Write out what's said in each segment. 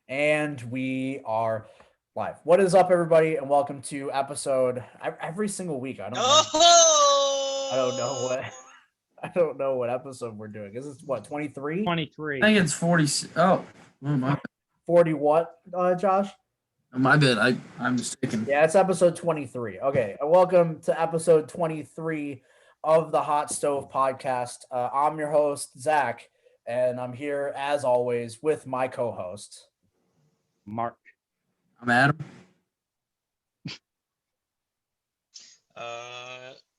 And we are live. What is up, everybody, and welcome to episode every single week. I don't know what episode we're doing. Is this what 23? 23. I think it's 40. Oh, my 40 what, Josh? bad. I'm mistaken. Yeah, it's episode 23. Okay, welcome to episode 23 of the Hot Stove Podcast. I'm your host, Zach, and I'm here as always with my co-host, Mark. I'm Adam.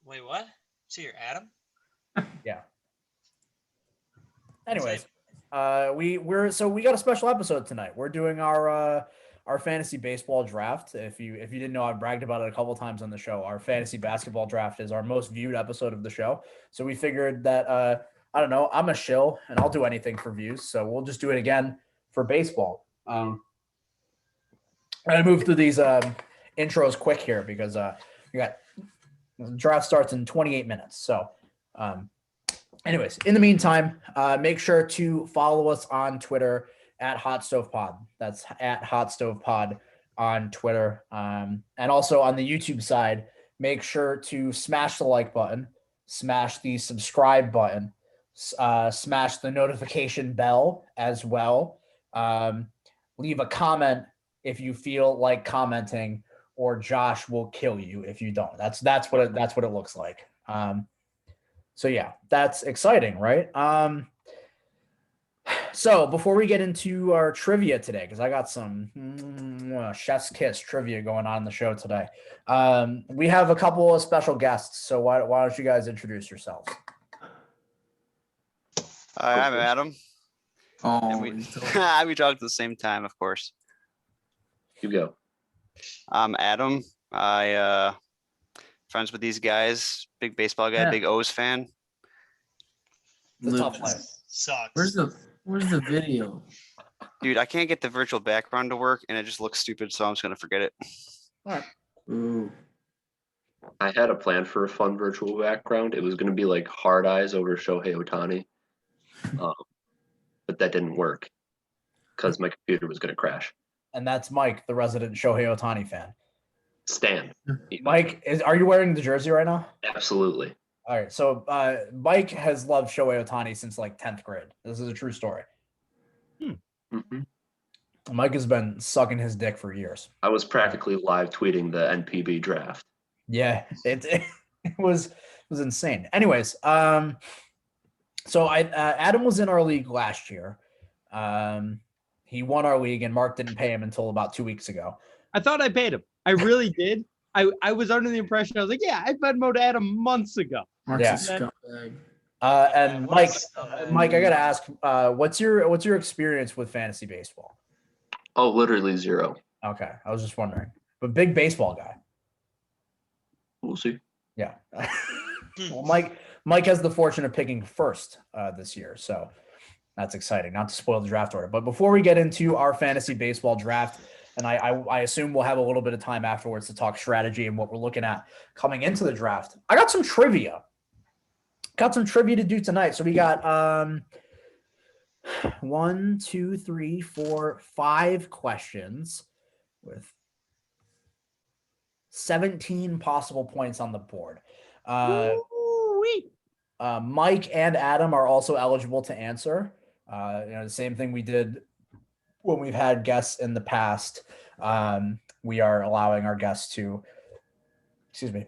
Wait, what? So you're Adam? Yeah. Anyways, we got a special episode tonight. We're doing our fantasy baseball draft. If you didn't know, I've bragged about it a couple times on the show. Our fantasy basketball draft is our most viewed episode of the show. So we figured that I don't know, I'm a shill and I'll do anything for views. So we'll just do it again for baseball. I'm gonna move through these intros quick here because we got the draft starts in 28 minutes. So anyways, in the meantime, make sure to follow us on Twitter at Hot Stove Pod. That's at Hot Stove Pod on Twitter. And also on the YouTube side, make sure to smash the like button, smash the subscribe button, smash the notification bell as well. Leave a comment if you feel like commenting, or Josh will kill you if you don't. That's what it looks like. So yeah, that's exciting, right? So before we get into our trivia today, because I got some chef's kiss trivia going on in the show today, we have a couple of special guests. So why don't you guys introduce yourselves? Hi, I'm Adam. Oh, And we talk at the same time, of course. You go. I'm Adam. I friends with these guys. Big baseball guy, Yeah. big O's fan. It's a tough life. Sucks. Where's the video? Dude, I can't get the virtual background to work and it just looks stupid, so I'm just gonna forget it. All right. Ooh. I had a plan for a fun virtual background. It was going to be like hard eyes over Shohei Ohtani. But that didn't work because my computer was going to crash. And that's Mike, the resident Shohei Ohtani fan. Stan. Mike, are you wearing the jersey right now? Absolutely. All right. So Mike has loved Shohei Ohtani since like 10th grade. This is a true story. Mhm. Mike has been sucking his dick for years. I was practically live tweeting the NPB draft. Yeah, it was insane. Anyways, so Adam was in our league last year. He won our league, and Mark didn't pay him until about 2 weeks ago. I thought I paid him. I really did. I was under the impression, I was like, yeah, I Venmoed Adam months ago. Mark's Yeah. a scumbag. And Mike, I gotta ask, what's your experience with fantasy baseball? Oh, literally zero. Okay, I was just wondering. But big baseball guy. We'll see. Yeah. Well, Mike has the fortune of picking first this year, so that's exciting. Not to spoil the draft order, but before we get into our fantasy baseball draft, and I assume we'll have a little bit of time afterwards to talk strategy and what we're looking at coming into the draft, I got some trivia. Got some trivia to do tonight. So we got 1, 2, 3, 4, 5 questions with 17 possible points on the board. Mike and Adam are also eligible to answer. The same thing we did when we've had guests in the past. We are allowing our guests to,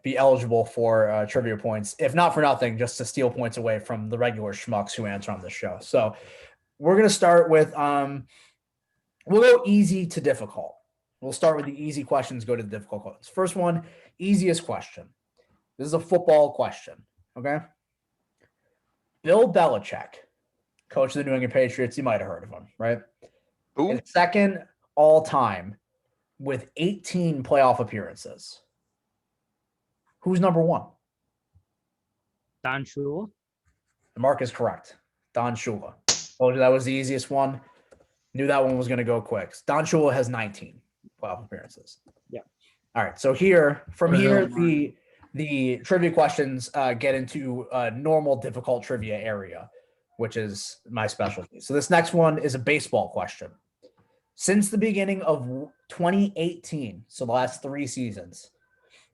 be eligible for trivia points, if not for nothing, just to steal points away from the regular schmucks who answer on the show. So we're going to start with, we'll go easy to difficult. We'll start with the easy questions, go to the difficult questions. First one, easiest question. This is a football question, okay? Bill Belichick, coach of the New England Patriots, you might have heard of him, right? Who? Is second all time with 18 playoff appearances. Who's number one? Don Shula. The mark is correct. Don Shula. Told you that was the easiest one. Knew that one was going to go quick. Don Shula has 19 playoff appearances. Yeah. All right. So the trivia questions get into a normal difficult trivia area, which is my specialty. So this next one is a baseball question. Since the beginning of 2018, so the last 3 seasons,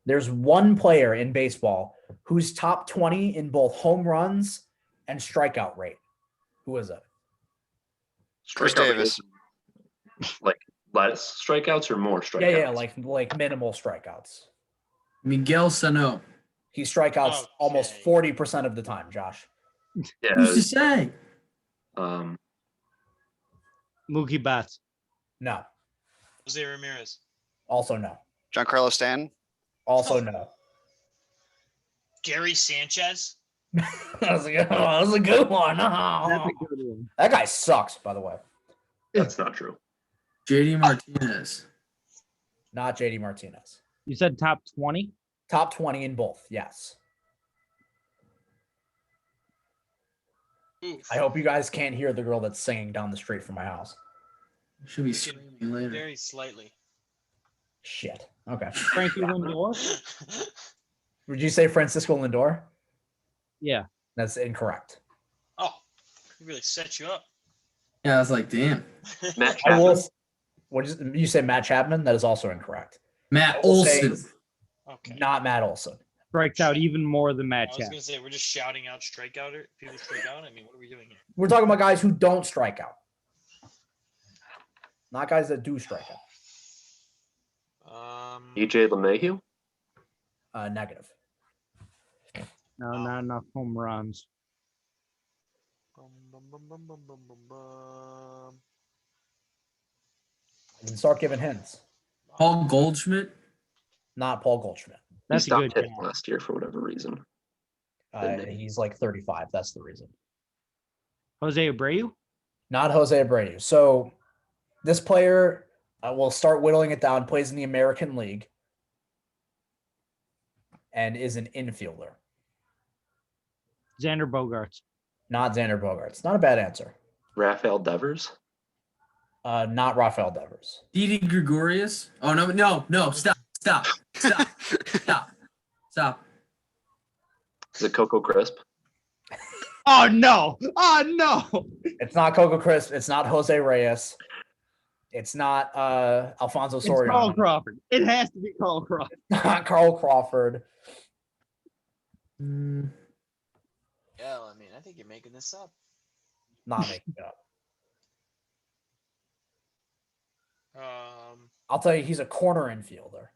there's one player in baseball who's top 20 in both home runs and strikeout rate. Who is it? Chris Strikeout rate Davis. is like less strikeouts or more strikeouts? Yeah, like minimal strikeouts. Miguel Sano. He strikeouts almost Okay. 40% of the time, Josh. Yeah. Who's to say? Mookie Betts. No. Jose Ramirez. Also no. Giancarlo Stanton. Also no. Gary Sanchez. That was a good one. Oh. That's a good one. That guy sucks, by the way. That's not true. JD Martinez. Not JD Martinez. You said top 20? Top 20 in both, yes. Oof. I hope you guys can't hear the girl that's singing down the street from my house. Should be screaming later. Very slightly. Shit. Okay. Frankie Lindor? Would you say Francisco Lindor? Yeah. That's incorrect. Oh, he really set you up. Yeah, I was like, damn. Matt I will. Chapman. What is you say, Matt Chapman? That is also incorrect. Matt I will say Olson. Okay. Not Matt Olson. Strikes out even more than Matt I was Chapman. gonna say we're just shouting out strikeouter. People strike out. I mean, what are we doing here? We're talking about guys who don't strike out, not guys that do strike EJ LeMahieu. out. Negative. No, not enough home runs. You can start giving hints. Paul Goldschmidt. Not Paul Goldschmidt. That's He a stopped good hitting guess. last year for whatever reason. He's like 35. That's the reason. Jose Abreu? Not Jose Abreu. So this player, will start whittling it down, plays in the American League, and is an infielder. Xander Bogaerts. Not Xander Bogaerts. Not a bad answer. Rafael Devers. Not Rafael Devers. Didi Gregorius. Oh, no. Stop. Is it Coco Crisp? Oh, no. Oh, no. It's not Coco Crisp. It's not Jose Reyes. It's not Alfonso It's Carl Soriano. Crawford. It has to be Carl Crawford. Not Carl Crawford. Mm, Yeah, I mean, I think you're making this up. Not making it up. I'll tell you, he's a corner infielder.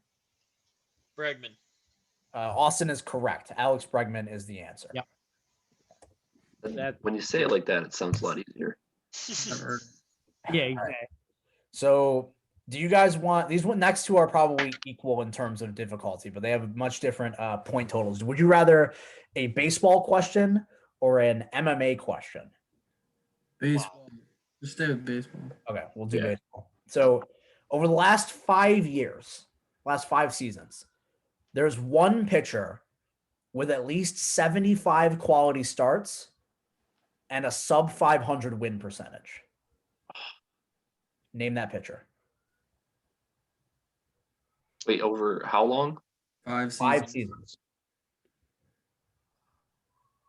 Bregman. Austin is correct. Alex Bregman is the answer. Yep. And when you say it like that, it sounds a lot easier. never heard. Yeah, exactly. So, do you guys want these next two are probably equal in terms of difficulty, but they have much different point totals. Would you rather a baseball question or an MMA question? Baseball. Just stay with baseball. Okay, we'll do Yeah. baseball. So, over the last 5 years, last 5 seasons, there's one pitcher with at least 75 quality starts and a sub 500 win percentage. Name that pitcher. Wait, over how long? 5 5 seasons. seasons.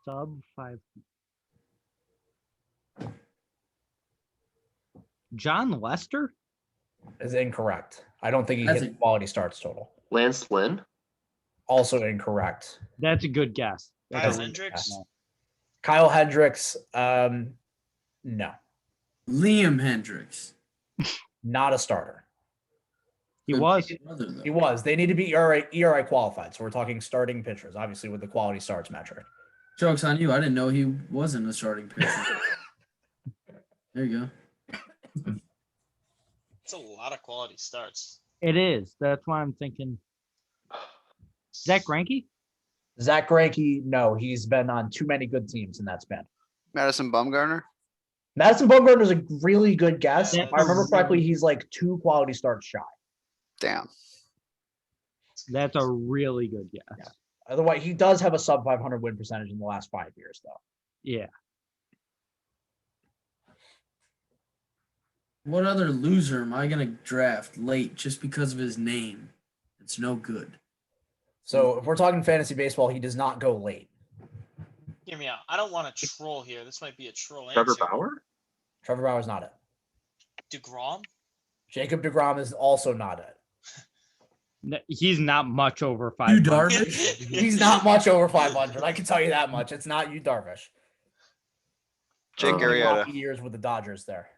Sub 5. John Lester? Is incorrect. I don't think he That's hit a- quality starts total. Lance Lynn? Also incorrect. That's a good guess. Kyle That's- Hendricks. Kyle Hendricks, no, Liam Hendricks. not a starter. He was. Brother, though. He was. They need to be ERA qualified. So we're talking starting pitchers, obviously with the quality starts metric. Joke's on you. I didn't know he wasn't a starting pitcher. There you go. It's a lot of quality starts. It is. That's why I'm thinking. Zach Greinke? Zach Greinke, no, he's been on too many good teams in that span. Madison Bumgarner. Madison Bumgarner is a really good guess. Yeah, If I remember correctly, he's like 2 quality starts shy. Damn. That's a really good guess. Yeah. Otherwise, he does have a sub 500 win percentage in the last 5 years, though. Yeah. What other loser am I gonna draft late just because of his name? It's no good. So if we're talking fantasy baseball, he does not go late. Hear me out. I don't want to troll here. This might be a troll Trevor answer. Bauer? Trevor Bauer's not it. DeGrom? Jacob deGrom is also not it. He's not much over You 500. Darvish? He's not much over 500. I can tell you that much. It's not you, Darvish. Jake Um, Arrieta. Rocky years with the Dodgers there.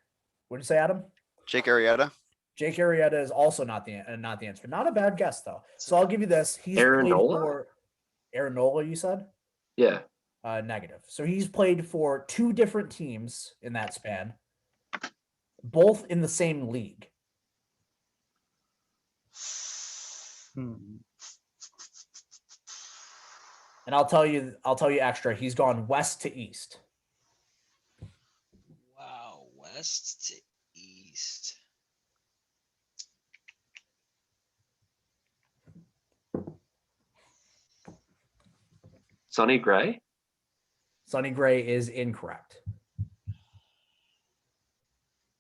What did you say, Adam? Jake Arrieta. Jake Arrieta is also not the answer. Not a bad guess though. So I'll give you this. He's Aaron played Nola? for Aaron Nola. You said Yeah. negative. So he's played for 2 different teams in that span, both in the same league. Hmm. And I'll tell you extra. He's gone west to east. Wow, west to east. Sonny Gray? Sonny Gray is incorrect.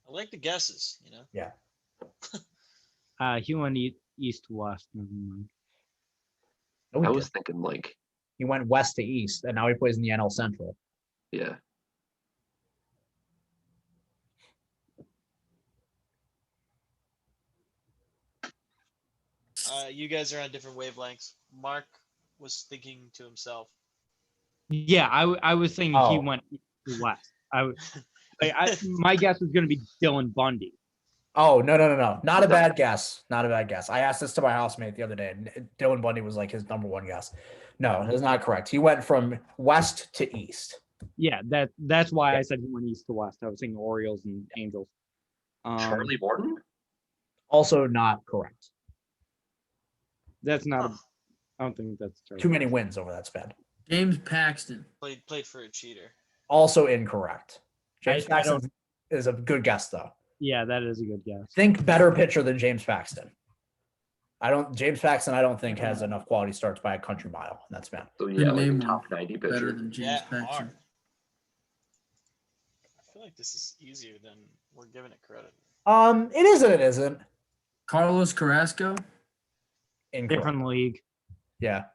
I like the guesses, you know. He went east to west. Never mind. No, he I was didn't. thinking like, He went west to east, and now he plays in the NL Central. yeah. You guys are on different wavelengths. Mark was thinking to himself. Yeah, I was saying he Oh. went east to west. My guess was going to be Dylan Bundy. Oh, no. Not a bad guess. Not a bad guess. I asked this to my housemate the other day, and Dylan Bundy was like his number 1 guess. No, that's not correct. He went from west to east. Yeah, that's why I said he went east to west. I was thinking Orioles and Angels. Charlie Morton? Also not correct. That's not. I don't think that's true. Too many wins over that span. James Paxton. Played for a cheater. Also incorrect. James I don't- Paxton is a good guess, though. Yeah, that is a good guess. Think better pitcher than James Paxton. James Paxton, I don't think has enough quality starts by a country mile in that span. So yeah, Couldn't like a name top one 90 better pitcher. than James Yeah, Paxton. hard. I feel like this is easier than we're giving it credit. It is and it isn't. Carlos Carrasco. Incorrect. Different league. Yeah.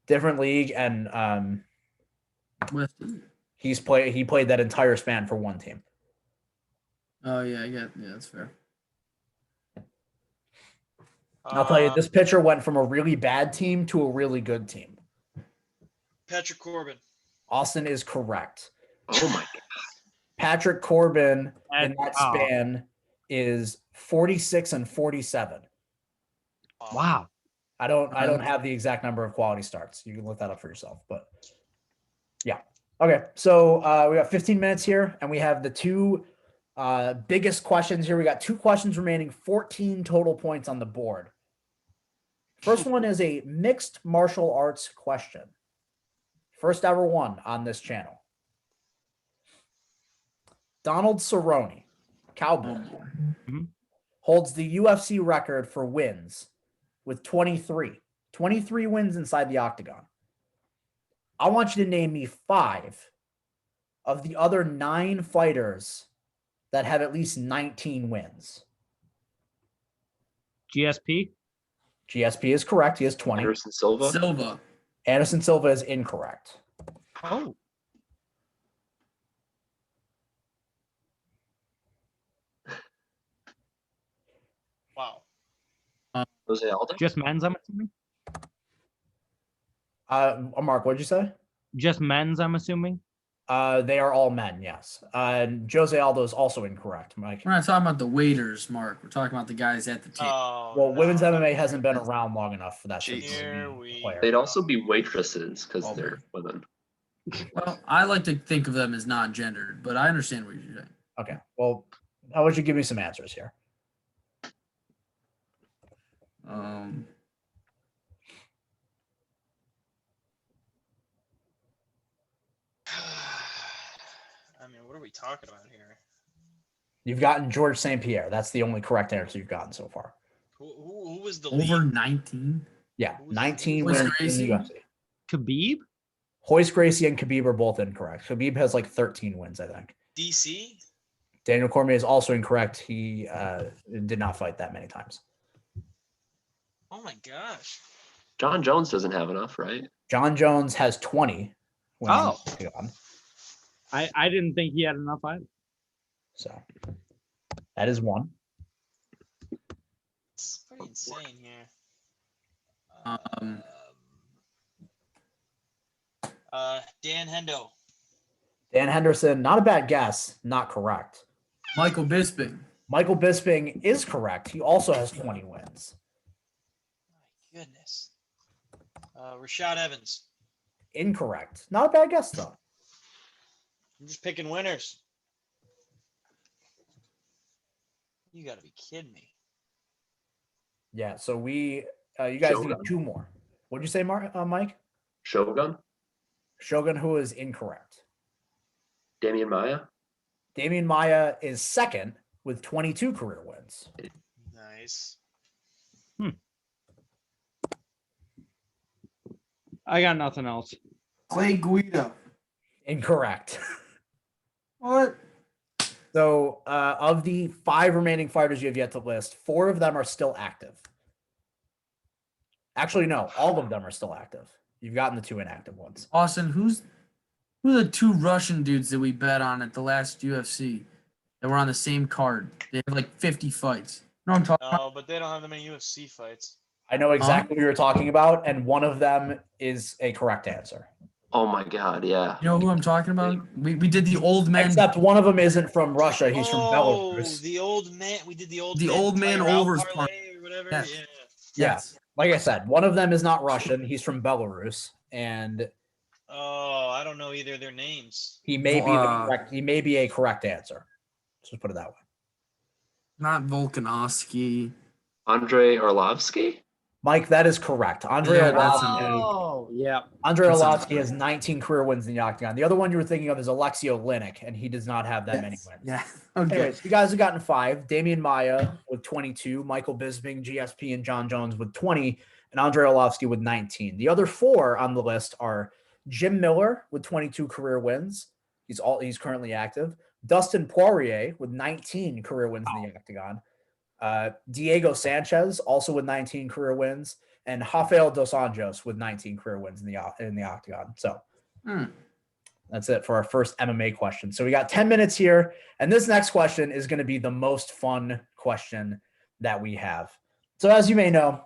Different league, and West. he played that entire span for 1 team. Oh yeah, that's fair. I'll tell you, this pitcher went from a really bad team to a really good team. Patrick Corbin. Austin is correct. Oh my god. Patrick Corbin in that Wow. span is 46 and 47. Wow. I don't have the exact number of quality starts. You can look that up for yourself, but yeah. Okay. So we got 15 minutes here, and we have the 2 biggest questions here. We got 2 questions remaining, 14 total points on the board. First one is a mixed martial arts question. First ever one on this channel. Donald Cerrone, cowboy, holds the UFC record for wins with 23. 23 wins inside the octagon. I want you to name me 5 of the other 9 fighters that have at least 19 wins. GSP. GSP is correct. He has 20. Anderson Silva? Silva. Anderson Silva is incorrect. Oh. Wow. Jose Aldo? Just men's, I'm assuming. Mark, what'd you say? Just men's, I'm assuming. They are all men, yes. Jose Aldo is also incorrect, Mike. We're not talking about the waiters, Mark. We're talking about the guys at the table. Oh, Well, no. women's MMA hasn't been around long enough for that to Jeez. Here be we a player. They'd also be waitresses because Oh. they're women. Well, I like to think of them as non-gendered, but I understand what you're saying. Okay. Well, how would you give me some answers here? I mean, what are we talking about here? You've gotten George St. Pierre. That's the only correct answer you've gotten so far. Who was the Over lead? 19. Yeah, Who's- 19 Royce wins in Gracie? the UFC. Khabib. Hoist Gracie and Khabib are both incorrect. Khabib has like 13 wins, I think. DC? Daniel Cormier is also incorrect. He did not fight that many times. Oh my gosh. John Jones doesn't have enough, right? John Jones has 20. wins in Oh. the octagon. I didn't think he had enough either. So that is one. be insane here. Dan Hendo. Dan Henderson, not a bad guess, not correct. Michael Bisping. Michael Bisping is correct. He also has 20 wins. My goodness. Rashad Evans. Incorrect. Not a bad guess, though. I'm just picking winners. You got to be kidding me. Yeah, so you guys need Shogun. 2 more. What'd you say, Mike? Shogun, Shogun, who is incorrect. Damian Maya. Damian Maya is second with 22 career wins. Nice. I got nothing else. Clay Guida. Incorrect. What? So of the 5 remaining fighters you have yet to list, 4 of them are still active. Actually, no, all of them are still active. You've gotten the 2 inactive ones. Austin, who are the 2 Russian dudes that we bet on at the last UFC that were on the same card? They have like 50 fights. You know what I'm talking about? No, but they don't have that many UFC fights. I know exactly what you're talking about, and one of them is a correct answer. Oh my God, yeah. You know who I'm talking about? We did the old man. Except one of them isn't from Russia. He's from Oh, Belarus. the old man. We did the old The old man tire out overs parlay or whatever. Yes. Yeah. Yes. Like I said, one of them is not Russian. He's from Belarus, and Oh, I don't know either of their names. he may be the correct. He may be a correct answer. Let's just put it that way. Not Volkanovski. Andrei Arlovsky. Mike, that is correct. Andrei Yeah, that's Arlovsky. Oh, yeah. Andrei that sounds Arlovsky has 19 career wins in the octagon. The other one you were thinking of is Alexei Oleinik, and he does not have that many wins. Yeah. Okay. Anyways, you guys have gotten 5. Damian Maya with 22, Michael Bisping, GSP, and John Jones with 20, and Andrei Arlovsky with 19. The other 4 on the list are Jim Miller with 22 career wins. He's currently active. Dustin Poirier with 19 career wins in the octagon. Diego Sanchez also with 19 career wins, and Rafael dos Anjos with 19 career wins in the octagon. So that's it for our first MMA question. So we got 10 minutes here, and this next question is going to be the most fun question that we have. So as you may know,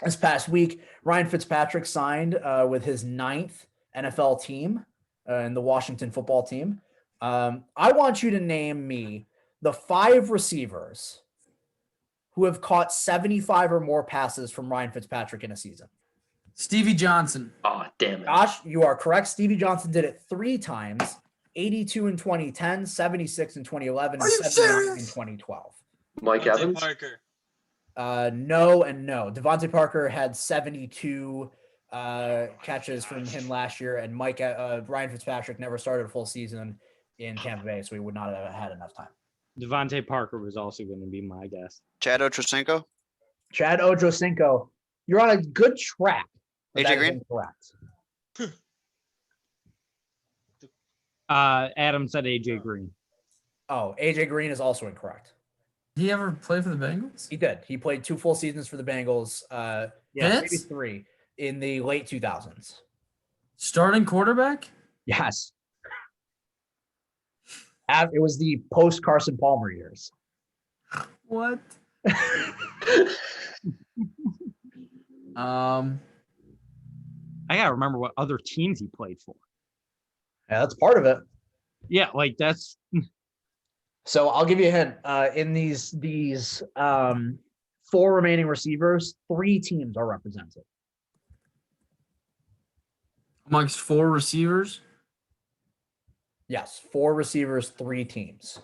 this past week, Ryan Fitzpatrick signed with his 9th NFL team in the Washington football team. I want you to name me the 5 receivers who have caught 75 or more passes from Ryan Fitzpatrick in a season. Stevie Johnson. Oh, damn it. Josh, you are correct. Stevie Johnson did it 3 times, 82 in 2010, 76 in 2011, and 79 in 2012. Mike Devontae Evans. Parker. No and no. Devontae Parker had 72 catches from him last year, and Ryan Fitzpatrick never started a full season in Tampa Bay, so he would not have had enough time. Devontae Parker was also going to be my guess. Chad Ochocinco. Chad Ochocinco, you're on a good track. but AJ that is Green? incorrect. Adam said AJ Green. Oh, AJ Green is also incorrect. Did he ever play for the Bengals? He did. He played 2 full seasons for the Bengals. Maybe Fitz? 3 in the late 2000s. Starting quarterback? Yes. It was the post Carson Palmer years. What? I gotta remember what other teams he played for. Yeah, that's part of it. Yeah, like that's So I'll give you a hint. In these 4 remaining receivers, 3 teams are represented. Amongst 4 receivers? Yes, 4 receivers, 3 teams.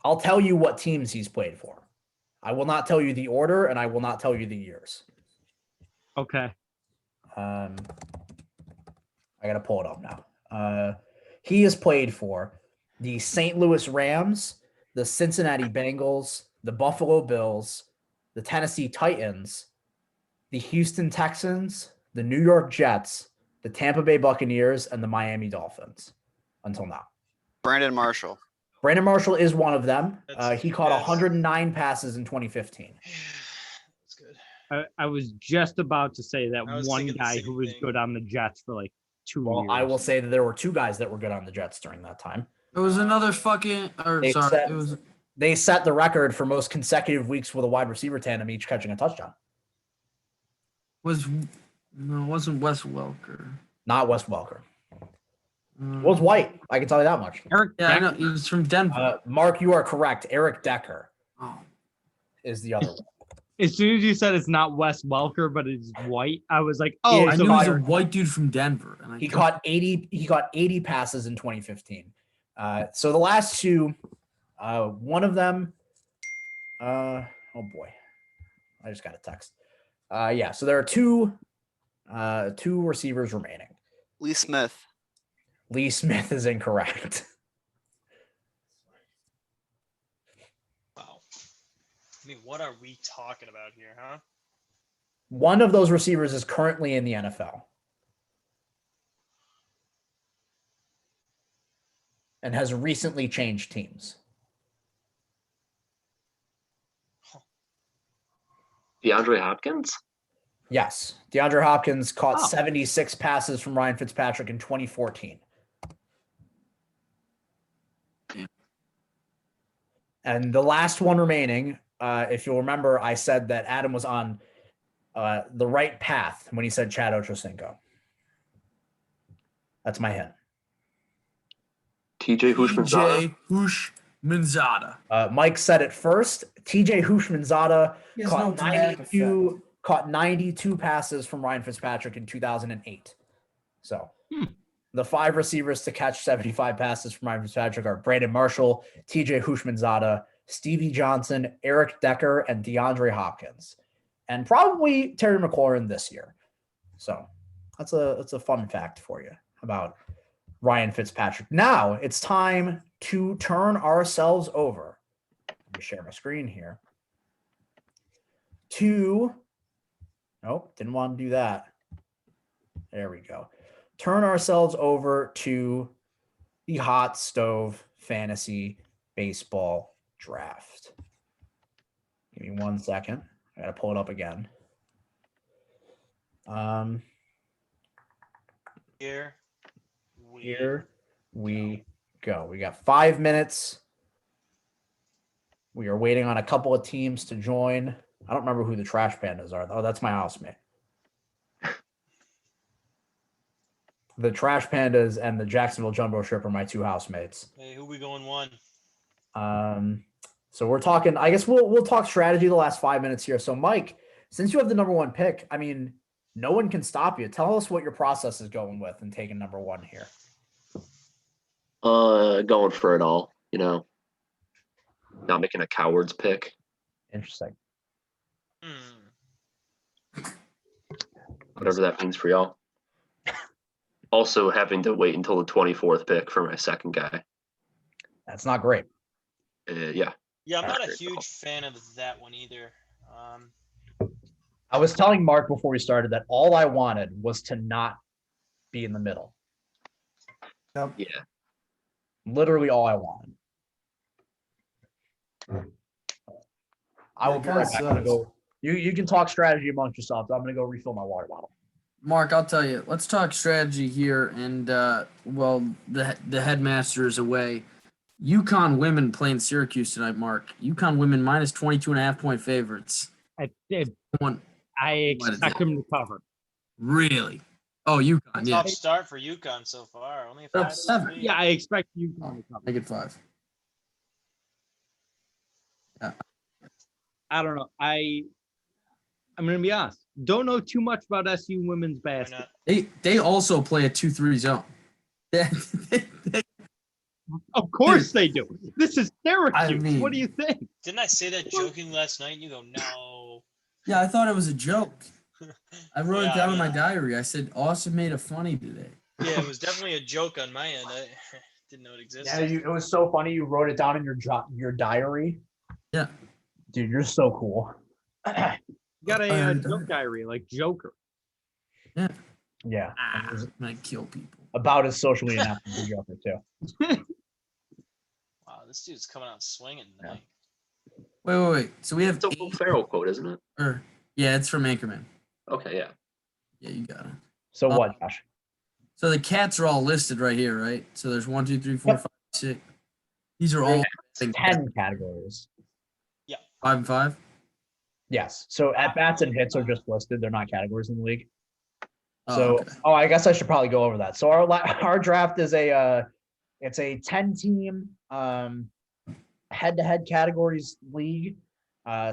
I'll tell you what teams he's played for. I will not tell you the order, and I will not tell you the years. okay. I gotta pull it up now. He has played for the St. Louis Rams, the Cincinnati Bengals, the Buffalo Bills, the Tennessee Titans, the Houston Texans, the New York Jets, the Tampa Bay Buccaneers, and the Miami Dolphins until now. Brandon Marshall. Brandon Marshall is one of them. That's He good caught guess. 109 passes in 2015. That's good. I was just about to say that I was one thinking the guy same who was thing. good on the Jets for like 2 Well, years. I will say that there were 2 guys that were good on the Jets during that time. It was another fucking. Or They sorry, said- it was. They set the record for most consecutive weeks with a wide receiver tandem each catching a touchdown. No, it wasn't Wes Welker. Not Wes Welker. It was White. I can tell you that much. Eric. Yeah, I know. Decker. He was from Denver. Mark, you are correct. Eric Decker Oh. is the other one. As soon as you said it's not Wes Welker, but it's White, I was like, Yeah, oh, I so knew he was a Eric- white dude from Denver. And He caught 80. He caught 80 passes in 2015. So the last two, one of them. Oh boy, I just got a text. Yeah. So there are two receivers remaining. Lee Smith. Lee Smith is incorrect. Wow. I mean, what are we talking about here, huh? One of those receivers is currently in the NFL and has recently changed teams. DeAndre Hopkins? Yes. DeAndre Hopkins caught Oh. 76 passes from Ryan Fitzpatrick in 2014. And the last one remaining, if you'll remember, I said that Adam was on the right path when he said Chad Ochocinco. That's my hint. TJ Hushmanzada? Hushmanzada. Mike said it first. TJ Hushmanzada He has no dramatic caught 92 passes from Ryan Fitzpatrick in 2008. So the five receivers to catch 75 passes from Ryan Fitzpatrick are Brandon Marshall, TJ Hushmanzada, Stevie Johnson, Eric Decker, and DeAndre Hopkins. And probably Terry McLaurin this year. So that's a fun fact for you about Ryan Fitzpatrick. Now it's time to turn ourselves over. Let me share my screen here. Nope, didn't want to do that. There we go. Turn ourselves over to the Hot Stove Fantasy Baseball Draft. Give me 1 second. I gotta pull it up again. Here we go. We got 5 minutes. We are waiting on a couple of teams to join. I don't remember who the Trash Pandas are. Oh, that's my housemate. The Trash Pandas and the Jacksonville Jumbo Shrimp are my two housemates. Hey, who we going one? So we're talking. I guess we'll talk strategy the last 5 minutes here. So, Mike, since you have the number one pick, I mean, no one can stop you. Tell us what your process is going with and taking number one here. Going for it all, not making a coward's pick. Interesting. Whatever that means for y'all. Also having to wait until the 24th pick for my second guy. That's not great. Yeah. Yeah, I'm not a Accurate huge call. fan of that one either. I was telling Mark before we started that all I wanted was to not be in the middle. Yeah. Literally all I wanted. I will be right back. I'm gonna go. You can talk strategy amongst yourselves. I'm gonna go refill my water bottle. Mark, I'll tell you. Let's talk strategy here. And well, the headmaster is away. UConn women playing Syracuse tonight. Mark, UConn women minus 22.5 point favorites. I One expect him to cover. really? Oh, UConn, yeah. Top start for UConn so far. Only a Up 5 7. Yeah, I expect UConn to cover. Make it 5. I don't know. I'm gonna be honest. Don't know too much about SU women's Why basketball. not? They also play a 2-3 zone. Of course they do. This is Syracuse. mean- What do you think? Didn't I say that joking last night? You go, no. Yeah, I thought it was a joke. I wrote it Yeah, down in my yeah. diary. I said Austin made a funny today. Yeah, it was definitely a joke on my end. I didn't know it existed. Yeah, it was so funny. You wrote it down in your diary. Yeah. Dude, you're so cool. You got a joke diary like Joker. Yeah. And I kill people. About as socially inept as the Joker too. Wow, this dude's coming out swinging tonight. Wait. So we have It's a Will Ferrell quote, isn't it? yeah, it's from Anchorman. Okay, yeah. Yeah, you got it. So what, Josh? So the cats are all listed right here, right? So there's 1, 2, 3, 4, Yep. 5, Sick. These are all 10 categories. 5 and 5. Yes. So at bats and hits are just listed. They're not categories in the league. Oh, So, okay. I guess I should probably go over that. So our draft is it's a 10-team head-to-head categories league.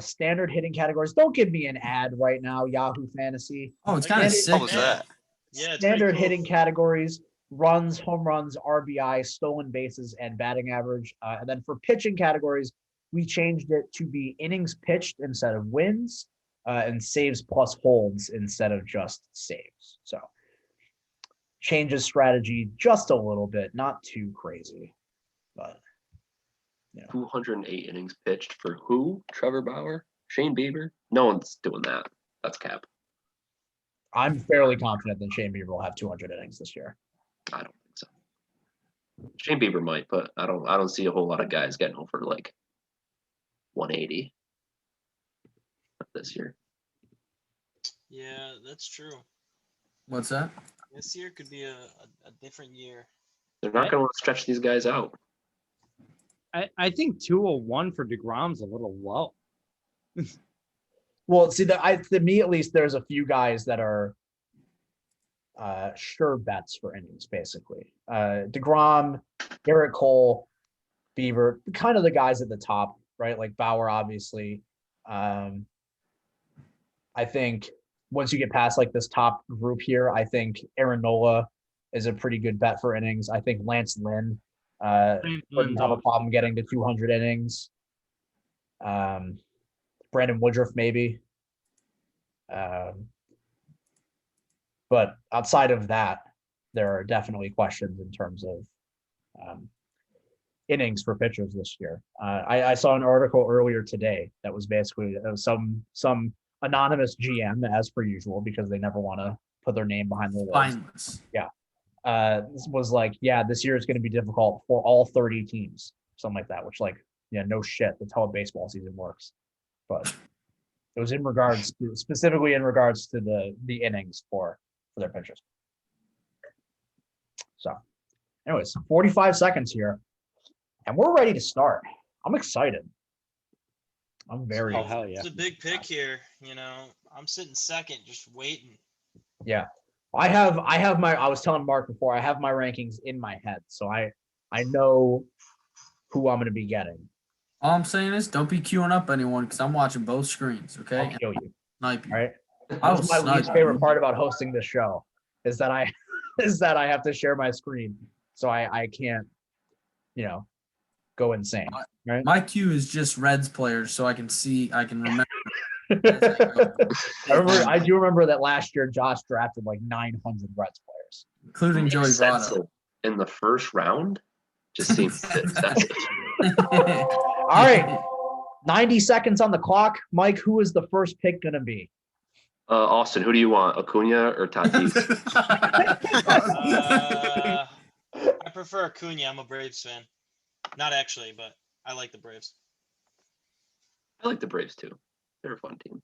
Standard hitting categories. Don't give me an ad right now, Yahoo Fantasy. Oh, it's kind of Standard- sick. What was that? Yeah, it's Standard pretty cool. hitting categories: runs, home runs, RBI, stolen bases, and batting average. And then for pitching categories, we changed it to be innings pitched instead of wins, and saves plus holds instead of just saves. So changes strategy just a little bit, not too crazy, but 208 innings pitched for who? Trevor Bauer? Shane Bieber? No one's doing that. That's cap. I'm fairly confident that Shane Bieber will have 200 innings this year. I don't think so. Shane Bieber might, but I don't see a whole lot of guys getting over like 180 this year. Yeah, that's true. What's that? This year could be a different year. They're not going to stretch these guys out. I think 201 for DeGrom's a little low. Well, see, to me at least, there's a few guys that are sure bets for innings, basically. DeGrom, Garrett Cole, Beaver, kind of the guys at the top, right? Like Bauer, obviously. I think once you get past like this top group here, I think Aaron Nola is a pretty good bet for innings. I think Lance Lynn wouldn't have a problem getting to 200 innings. Brandon Woodruff, maybe. But outside of that, there are definitely questions in terms of innings for pitchers this year. I saw an article earlier today that was basically some anonymous GM, as per usual, because they never want to put their name behind the words. Spineless. Was like, yeah, this year is going to be difficult for all 30 teams, something like that, which, like, yeah, no shit, that's how a baseball season works. But it was specifically in regards to the innings for their pitchers. So anyways, 45 seconds here and we're ready to start. I'm excited. I'm very Oh, hell yeah. It's a big pick here. I'm sitting second, just waiting. Yeah. I was telling Mark before, I have my rankings in my head, so I know who I'm going to be getting. All I'm saying is don't be queuing up anyone because I'm watching both screens, okay? I'll kill you. Snipe you. All right. I will That's my snipe least you. favorite part about hosting this show is that I have to share my screen, so I can't, go insane. Right. My queue is just Reds players, so I can remember. I do remember that last year Josh drafted like 900 Reds players, Including Joey Sense Votto. in the first round just seems excessive. All right, 90 seconds on the clock. Mike, who is the first pick going to be? Austin, who do you want, Acuna or Tatis? I prefer Acuna. I'm a Braves fan. Not actually, but I like the Braves. I like the Braves too. They're a fun team.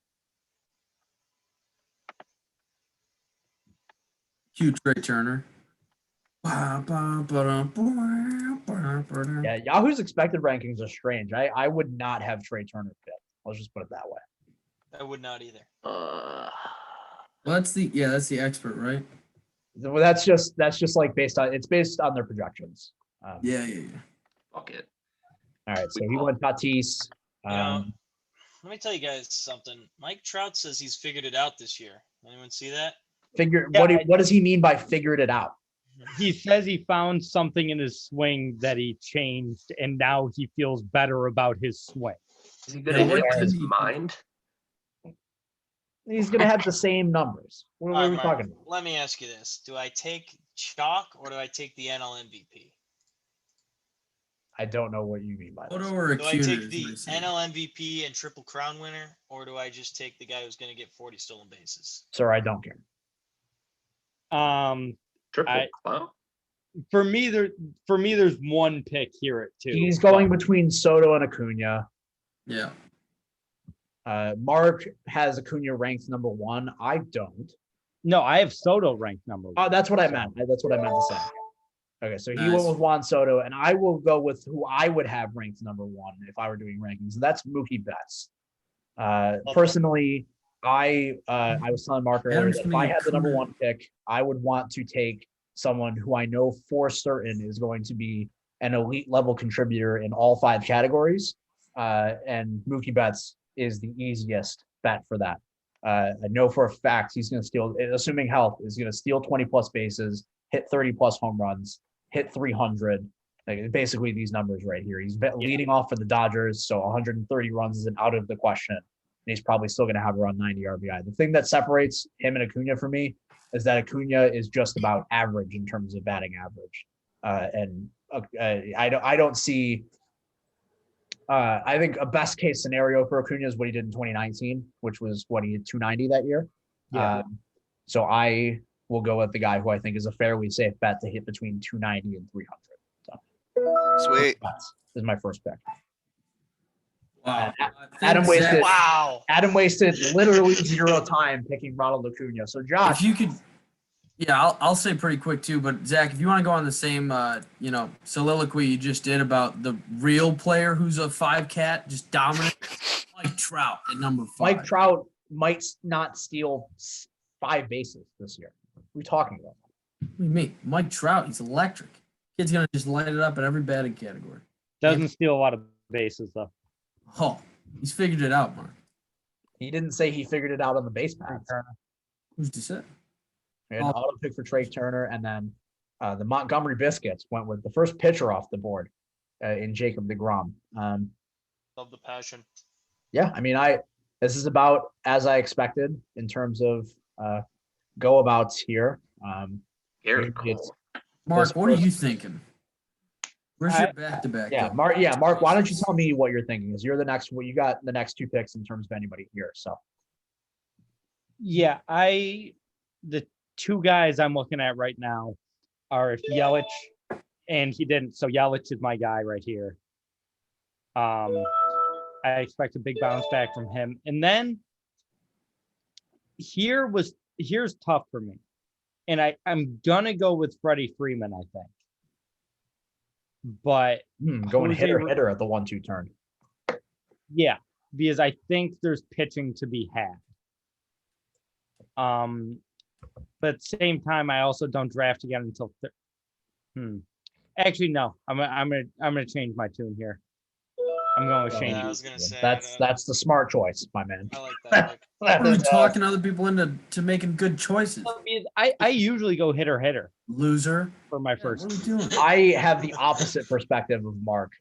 Cue Trey Turner. Yeah, Yahoo's expected rankings are strange. I would not have Trey Turner picked. Let's just put it that way. I would not either. Well, that's the expert, right? Well, that's just like based on their projections. Yeah. Fuck it. All right, so he went Tatis. Let me tell you guys something. Mike Trout says he's figured it out this year. Anyone see that? What does he mean by figured it out? He says he found something in his swing that he changed, and now he feels better about his swing. Is he gonna hit his mind? He's gonna have the same numbers. What are we Mark, talking about? let me ask you this. Do I take chalk or do I take the NL MVP? I don't know what you mean by Photo this. or Do I Acuna take is the what I say. NL MVP and Triple Crown winner, or do I just take the guy who's going to get 40 stolen bases? Sir, I don't care. Triple clown? For me, there's one pick here at 2. He's going between Soto and Acuna. Yeah. Mark has Acuna ranked number 1. I don't. No, I have Soto ranked number 1. Oh, that's what I meant. That's what I meant to say. Okay, so he Nice. went with Juan Soto, and I will go with who I would have ranked number 1 if I were doing rankings, and that's Mookie Betts. Personally, I was telling Mark earlier Adam's that if gonna I get had the number Acuna. 1 pick, I would want to take someone who I know for certain is going to be an elite level contributor in all 5 categories. And Mookie Betts is the easiest bet for that. I know for a fact he's going to steal, assuming health, is going to steal 20 plus bases, hit 30 plus home runs, hit 300. Like basically these numbers right here. He's leading off for the Dodgers, so 130 runs isn't out of the question. And he's probably still going to have around 90 RBI. The thing that separates him and Acuna for me is that Acuna is just about average in terms of batting average. I don't see. I think a best case scenario for Acuna is what he did in 2019, which was what he hit 290 that year. Yeah. So I will go with the guy who I think is a fairly safe bet to hit between 290 and 300. So Sweet. this is my first pick. Wow. Adam wasted. Wow. Adam wasted literally 0 time picking Ronald Acuna. So Josh, If you could, yeah, I'll say pretty quick too. But Zach, if you want to go on the same, soliloquy you just did about the real player who's a 5 cat, just dominant, Mike Trout at number 5. Mike Trout might not steal 5 bases this year. What are we talking about? What do you mean? Mike Trout, he's electric. Kid's gonna just light it up in every batting category. Doesn't steal a lot of bases though. Oh, he's figured it out, Mark. He didn't say he figured it out on the base paths. Who's to say? We had an auto pick for Trey Turner, and then the Montgomery Biscuits went with the first pitcher off the board in Jacob deGrom. Love the passion. Yeah, I mean, this is about as I expected in terms of go abouts here. Garrett It's- Cole. Mark, what are you thinking? Where's your back-to-back? Yeah, Mark, why don't you tell me what you're thinking? Is you're the next? Well, you got the next 2 picks in terms of anybody here. So Yeah, the 2 guys I'm looking at right now are if Yelich, and he didn't. So Yelich is my guy right here. I expect a big bounce back from him, and then here's tough for me, and I'm gonna go with Freddie Freeman, I think. But going Jose hitter at the 1-2 turn. yeah, because I think there's pitching to be had. But at the same time, I also don't draft again until. Actually, no. I'm gonna change my tune here. I'm going with Shane. Yeah, I was gonna say That's the smart choice, my man. I like that pick. What are we talking other people into making good choices? I usually go hitter Loser. for my Yeah, first. what are we doing? I have the opposite perspective of Mark.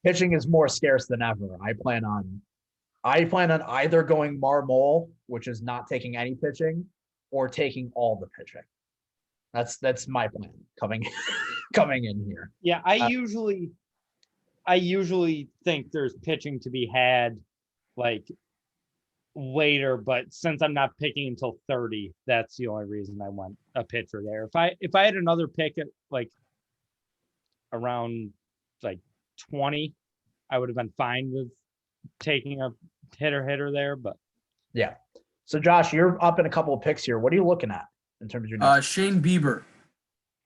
Pitching is more scarce than ever. I plan on either going Marmol, which is not taking any pitching, or taking all the pitching. That's my plan coming in here. Yeah, I usually think there's pitching to be had like later, but since I'm not picking until 30, that's the only reason I went a pitcher there. If I had another pick at like around like 20, I would have been fine with taking a hitter there, but Yeah. So Josh, you're up in a couple of picks here. What are you looking at in terms of your next? Shane Bieber.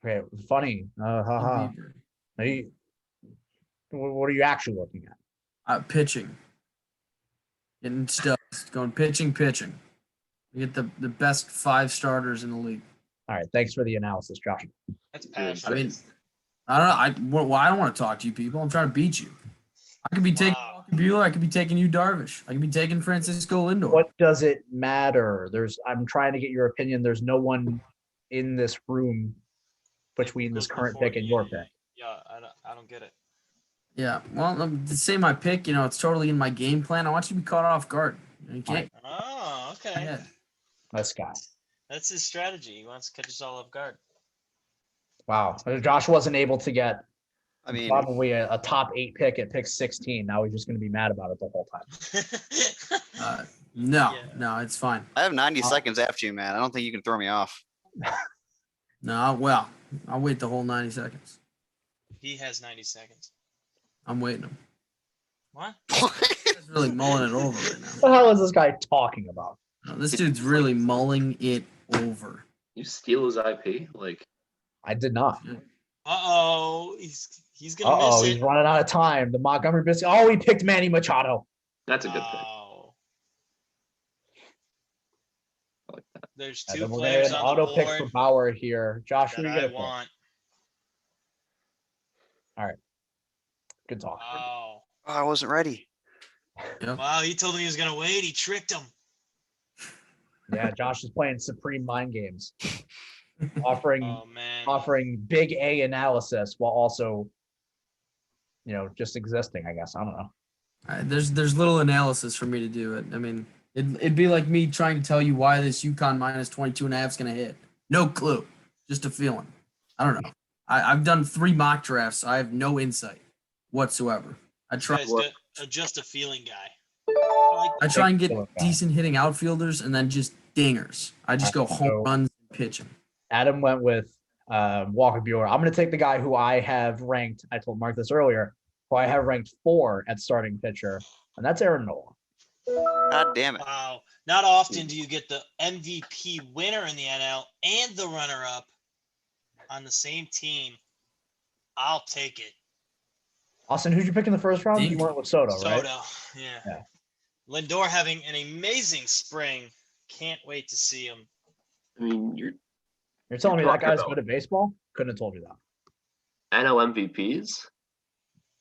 Okay, funny. Haha. Bieber. Hey, what are you actually looking at? Pitching. Getting stuff. Going pitching. We get the best 5 starters in the league. All right, thanks for the analysis, Josh. That's passion. I mean, I don't know. I don't want to talk to you people. I'm trying to beat you. I could be taking Wow. Walker Buehler. I could be taking you Darvish. I could be taking Francisco Lindor. What does it matter? I'm trying to get your opinion. There's no one in this room between this current pick and your pick. Yeah, I don't get it. Yeah. Well, to say my pick, it's totally in my game plan. I want you to be caught off guard. You can't. Oh, okay. Yeah. This guy. That's his strategy. He wants to catch us all off guard. Wow. Josh wasn't able to get I mean, probably a top 8 pick at pick 16. Now he's just going to be mad about it the whole time. No, it's fine. I have 90 seconds after you, man. I don't think you can throw me off. No, well, I'll wait the whole 90 seconds. He has 90 seconds. I'm waiting him. What? He's really mulling it over right now. What the hell is this guy talking about? No, this dude's really mulling it over. You steal his IP? Like, I did not. Uh-oh. He's gonna miss He's it. running out of time. The Montgomery Biscuit. Oh, he picked Manny Machado. That's a good pick. Wow. I like that. There's And two then we're gonna players get an on the auto pick for board Bauer here. Josh, who that are you I gonna pick? want. Good talk. Wow. Oh, I wasn't ready. Yep. Wow, he told me he was gonna wait. He tricked him. Yeah, Josh is playing supreme mind games, offering Oh man. big A analysis while also, just existing. I guess I don't know. There's little analysis for me to do it. I mean, it'd be like me trying to tell you why this UConn minus 22.5 is going to hit. No clue. Just a feeling. I don't know. I've done 3 mock drafts. I have no insight whatsoever. I try Guy's just a feeling guy. I try and get decent hitting outfielders and then just dingers. I just go home runs and pitching. Adam went with Walker Buehler. I'm going to take the guy who I have ranked. I told Mark this earlier. Who I have ranked 4 at starting pitcher, and that's Aaron Nola. God damn it. Wow. Not often do you get the MVP winner in the NL and the runner-up on the same team. I'll take it. Austin, who'd you pick in the first round? You weren't with Soto, right? Soto, yeah. Yeah. Lindor having an amazing spring. Can't wait to see him. I mean, You're telling me that talking guy's about- good at baseball? Couldn't have told you that. NL MVPs,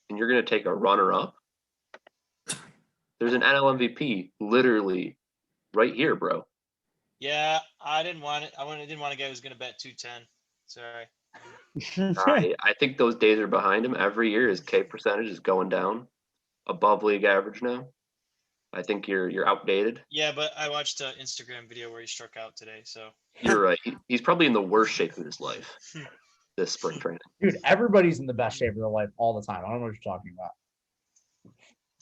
and you're going to take a runner-up. There's an NL MVP literally right here, bro. Yeah, I didn't want it. I didn't want a guy who's going to bet 210. Sorry. I think those days are behind him. Every year his K percentage is going down above league average now. I think you're outdated. Yeah, but I watched an Instagram video where he struck out today. So You're right. He's probably in the worst shape of his life this spring training. Dude, everybody's in the best shape of their life all the time. I don't know what you're talking about.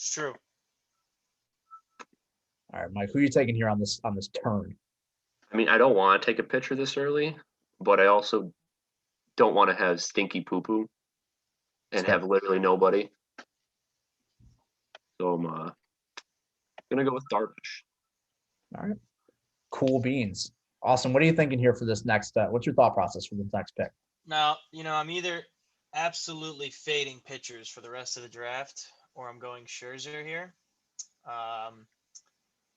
it's true. All right, Mike, who are you taking here on this turn? I mean, I don't want to take a pitcher this early, but I also don't want to have stinky poo-poo and have literally nobody. So I'm gonna go with Darvish. All right. Cool beans. Awesome. What are you thinking here for this next what's your thought process for the next pick? Now, I'm either absolutely fading pitchers for the rest of the draft, or I'm going Scherzer here.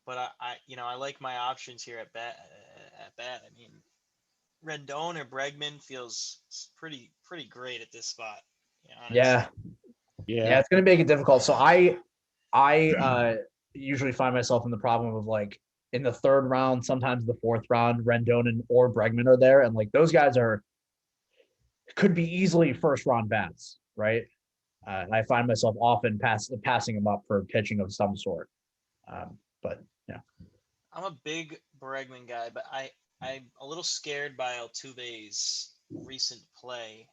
But I like my options here at bat. I mean, Rendon or Bregman feels pretty great at this spot. Yeah, it's going to make it difficult. So I usually find myself in the problem of like in the 3rd round, sometimes the 4th round, Rendon or Bregman are there, and like those guys could be easily 1st round bats, right? And I find myself often passing them up for pitching of some sort. But yeah, I'm a big Bregman guy, but I'm a little scared by Altuve's recent play,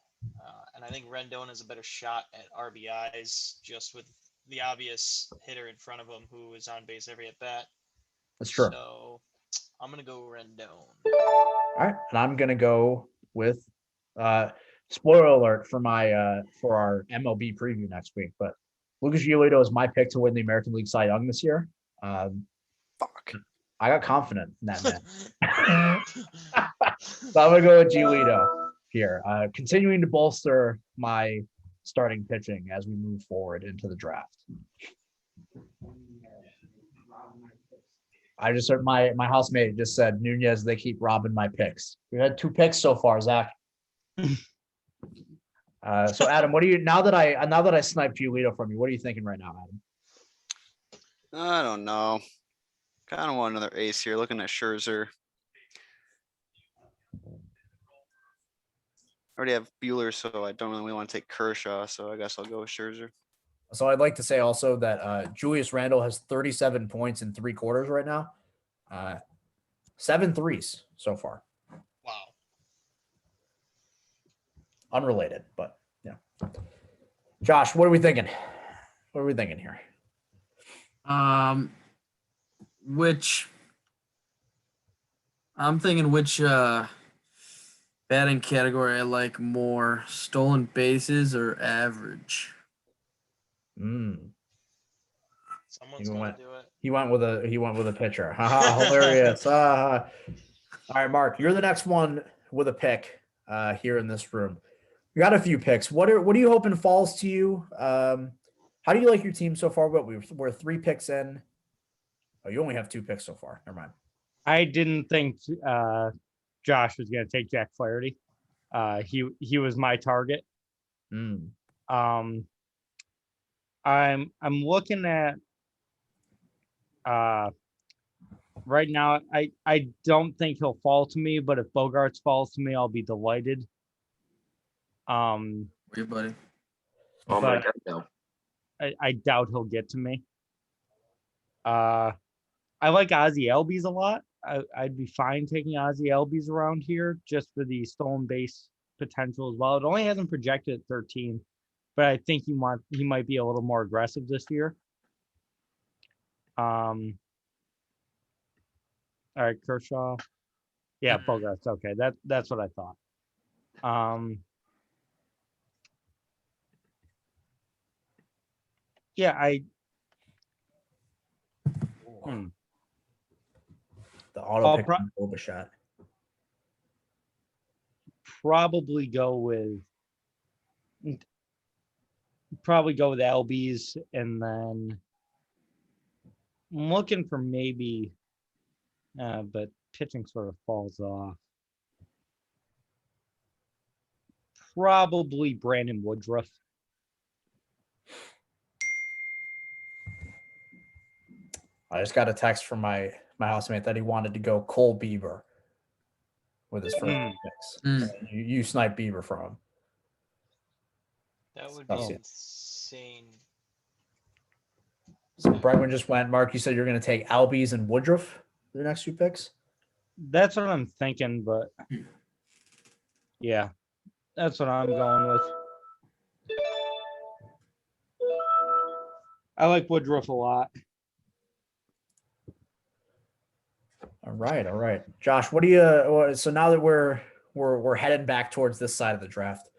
and I think Rendon has a better shot at RBIs just with the obvious hitter in front of him who is on base every at bat. that's true. So I'm gonna go Rendon. All right, and I'm gonna go with spoiler alert for our MLB preview next week. But Lucas Giolito is my pick to win the American League Cy Young this year. Fuck. I got confident in that man. So I'm gonna go with Giolito here, continuing to bolster my starting pitching as we move forward into the draft. I just heard my housemate just said Nunez. They keep robbing my picks. We've had 2 picks so far, Zach. So Adam, what do you now that I sniped Giolito from you? What are you thinking right now, Adam? I don't know. Kind of want another ace here. Looking at Scherzer. I already have Bueller, so I don't really want to take Kershaw. So I guess I'll go with Scherzer. So I'd like to say also that Julius Randle has 37 points in 3 quarters right now. 7 threes so far. Wow. Unrelated, but yeah. Josh, what are we thinking? What are we thinking here? Which batting category I like more, stolen bases or average? Someone's You gonna went- do it. He went with a pitcher. Haha, hilarious. All right, Mark, you're the next one with a pick. here in this room. We got a few picks. What are you hoping falls to you? How do you like your team so far? What we're 3 picks in. Oh, you only have 2 picks so far. Never mind. I didn't think Josh was going to take Jack Flaherty. He was my target. Mm. I'm looking at right now. I don't think he'll fall to me, but if Bogarts falls to me, I'll be delighted. Hey, buddy. Oh my But god, no. I doubt he'll get to me. I like Ozzy Albies a lot. I'd be fine taking Ozzy Albies around here just for the stolen base potential as well. It only hasn't projected at 13, but I think he might be a little more aggressive this year. All right, Kershaw. Yeah, Bogarts. Okay, that's what I thought. Yeah, The auto I'll pick over shot. probably go with Albies, and then I'm looking for maybe, but pitching sort of falls off. Probably Brandon Woodruff. I just got a text from my housemate that he wanted to go Cole Bieber with his first picks. You snipe Bieber from him. That would be Oh. insane. So Bregman just went. Mark, you said you're going to take Albies and Woodruff for the next 2 picks? That's what I'm thinking, but yeah, that's what I'm going with. I like Woodruff a lot. All right. Josh, what do you so now that we're headed back towards this side of the draft,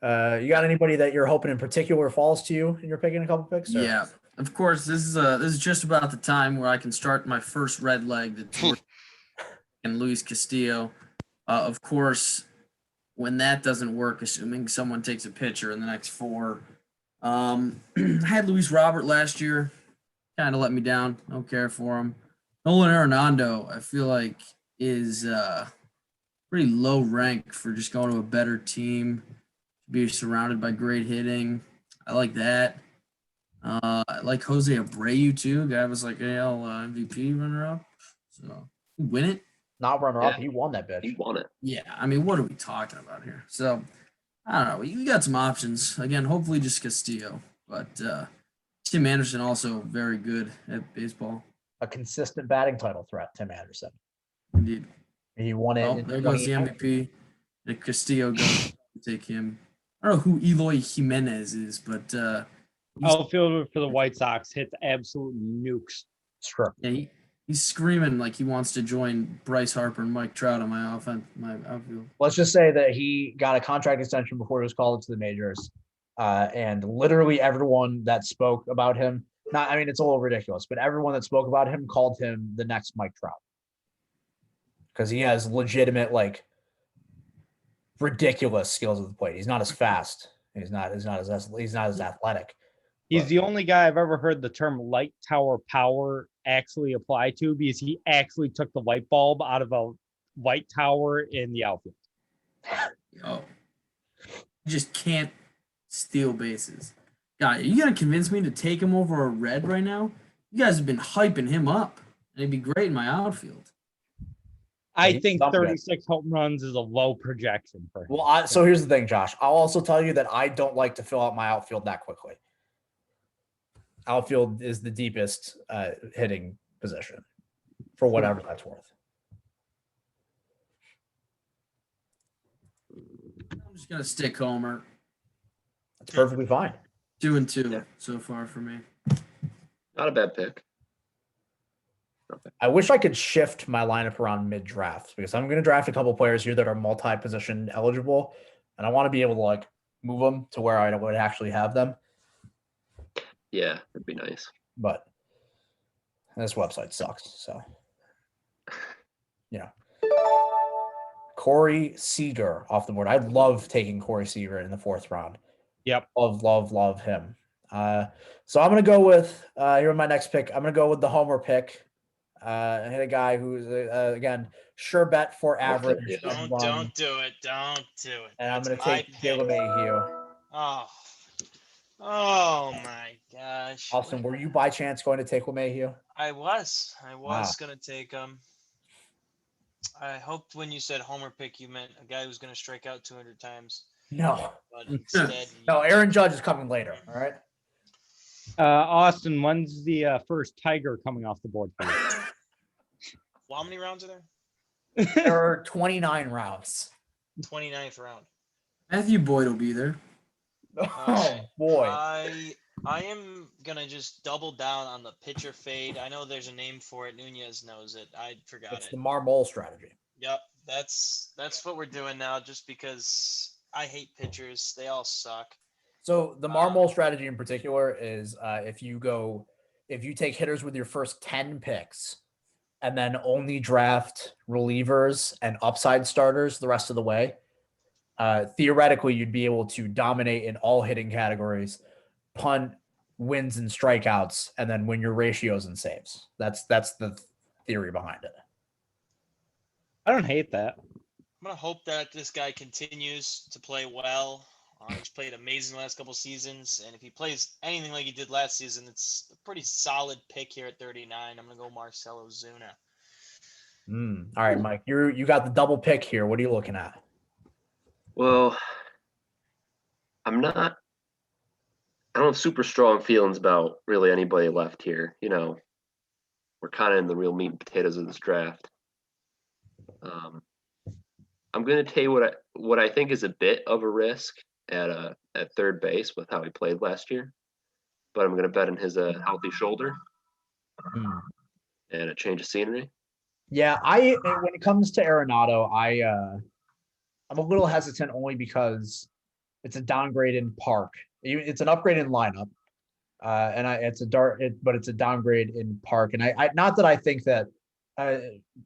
you got anybody that you're hoping in particular falls to you and you're picking a couple picks? Or? Yeah, of course. This is just about the time where I can start my first red leg. That's and Luis Castillo. Of course, when that doesn't work, assuming someone takes a pitcher in the next 4, I had Luis Robert last year. Kind of let me down. Don't care for him. Nolan Arenado, I feel like, is pretty low rank for just going to a better team, be surrounded by great hitting. I like that. I like Jose Abreu too. Guy was like AL MVP runner-up. So win it. Not runner-up. He won that bitch. He won it. Yeah, I mean, what are we talking about here? So I don't know. You got some options. Again, hopefully just Castillo, but Tim Anderson also very good at baseball. A consistent batting title threat, Tim Anderson. Indeed. He won it. Oh, there goes the MVP. If Castillo goes, take him. I don't know who Eloy Jimenez is, but Outfielder for the White Sox hits absolute nukes. Sure. Yeah, he's screaming like he wants to join Bryce Harper and Mike Trout on my outfield. Let's just say that he got a contract extension before he was called to the majors. And literally everyone that spoke about him, it's a little ridiculous, but everyone that spoke about him called him the next Mike Trout. Because he has legitimate, ridiculous skills at the plate. He's not as fast. He's not as athletic. He's the only guy I've ever heard the term light tower power actually apply to, because he actually took the light bulb out of a light tower in the outfield. Oh, you just can't steal bases. God, are you gonna convince me to take him over a red right now? You guys have been hyping him up, and it'd be great in my outfield. I think 36 home runs is a low projection for him. Well, so here's the thing, Josh. I'll also tell you that I don't like to fill out my outfield that quickly. Outfield is the deepest hitting position for whatever that's worth. I'm just gonna stick Homer. That's perfectly fine. 2-2 so far for me. Not a bad pick. I wish I could shift my lineup around mid-draft, because I'm going to draft a couple players here that are multi-position eligible, and I want to be able to move them to where I would actually have them. Yeah, it'd be nice. But this website sucks, so Corey Seager off the board. I love taking Corey Seager in the 4th round. Yep. Love him. So I'm going to go with, here my next pick. I'm going to go with the homer pick. I hit a guy who's, again, sure bet for average. Yeah. Don't do it. Don't do it. And I'm That's going to my take pick. Taylor Mayhew. Oh my gosh. Austin, were you by chance going to take LeMahieu? I was Wow. gonna take him. I hoped when you said homer pick, you meant a guy who's gonna strike out 200 times. No. But instead, No, Aaron Judge is coming later. All right. Austin, when's the first Tiger coming off the board for you? well, how many rounds are there? There are 29 rounds. 29th round. Matthew Boyd will be there. Oh Okay. boy. I am gonna just double down on the pitcher fade. I know there's a name for it. Nunez knows it. I forgot It's it. the Marmol strategy. Yep, that's what we're doing now. Just because I hate pitchers, they all suck. So the Marmol strategy in particular is if you take hitters with your first 10 picks and then only draft relievers and upside starters the rest of the way, theoretically you'd be able to dominate in all hitting categories, punt, wins, and strikeouts, and then win your ratios and saves. That's the theory behind it. I don't hate that. I'm gonna hope that this guy continues to play well. He's played amazing the last couple seasons, and if he plays anything like he did last season, it's a pretty solid pick here at 39. I'm gonna go Marcell Ozuna. All right, Mike, you got the double pick here. What are you looking at? Well, I don't have super strong feelings about really anybody left here. You know, we're kind of in the real meat and potatoes of this draft. I'm going to tell you what I think is a bit of a risk at third base with how he played last year, but I'm going to bet on his healthy shoulder and a change of scenery. Yeah, when it comes to Arenado, I'm a little hesitant only because it's a downgrade in park. It's an upgrade in lineup, but it's a downgrade in park. And I not that I think that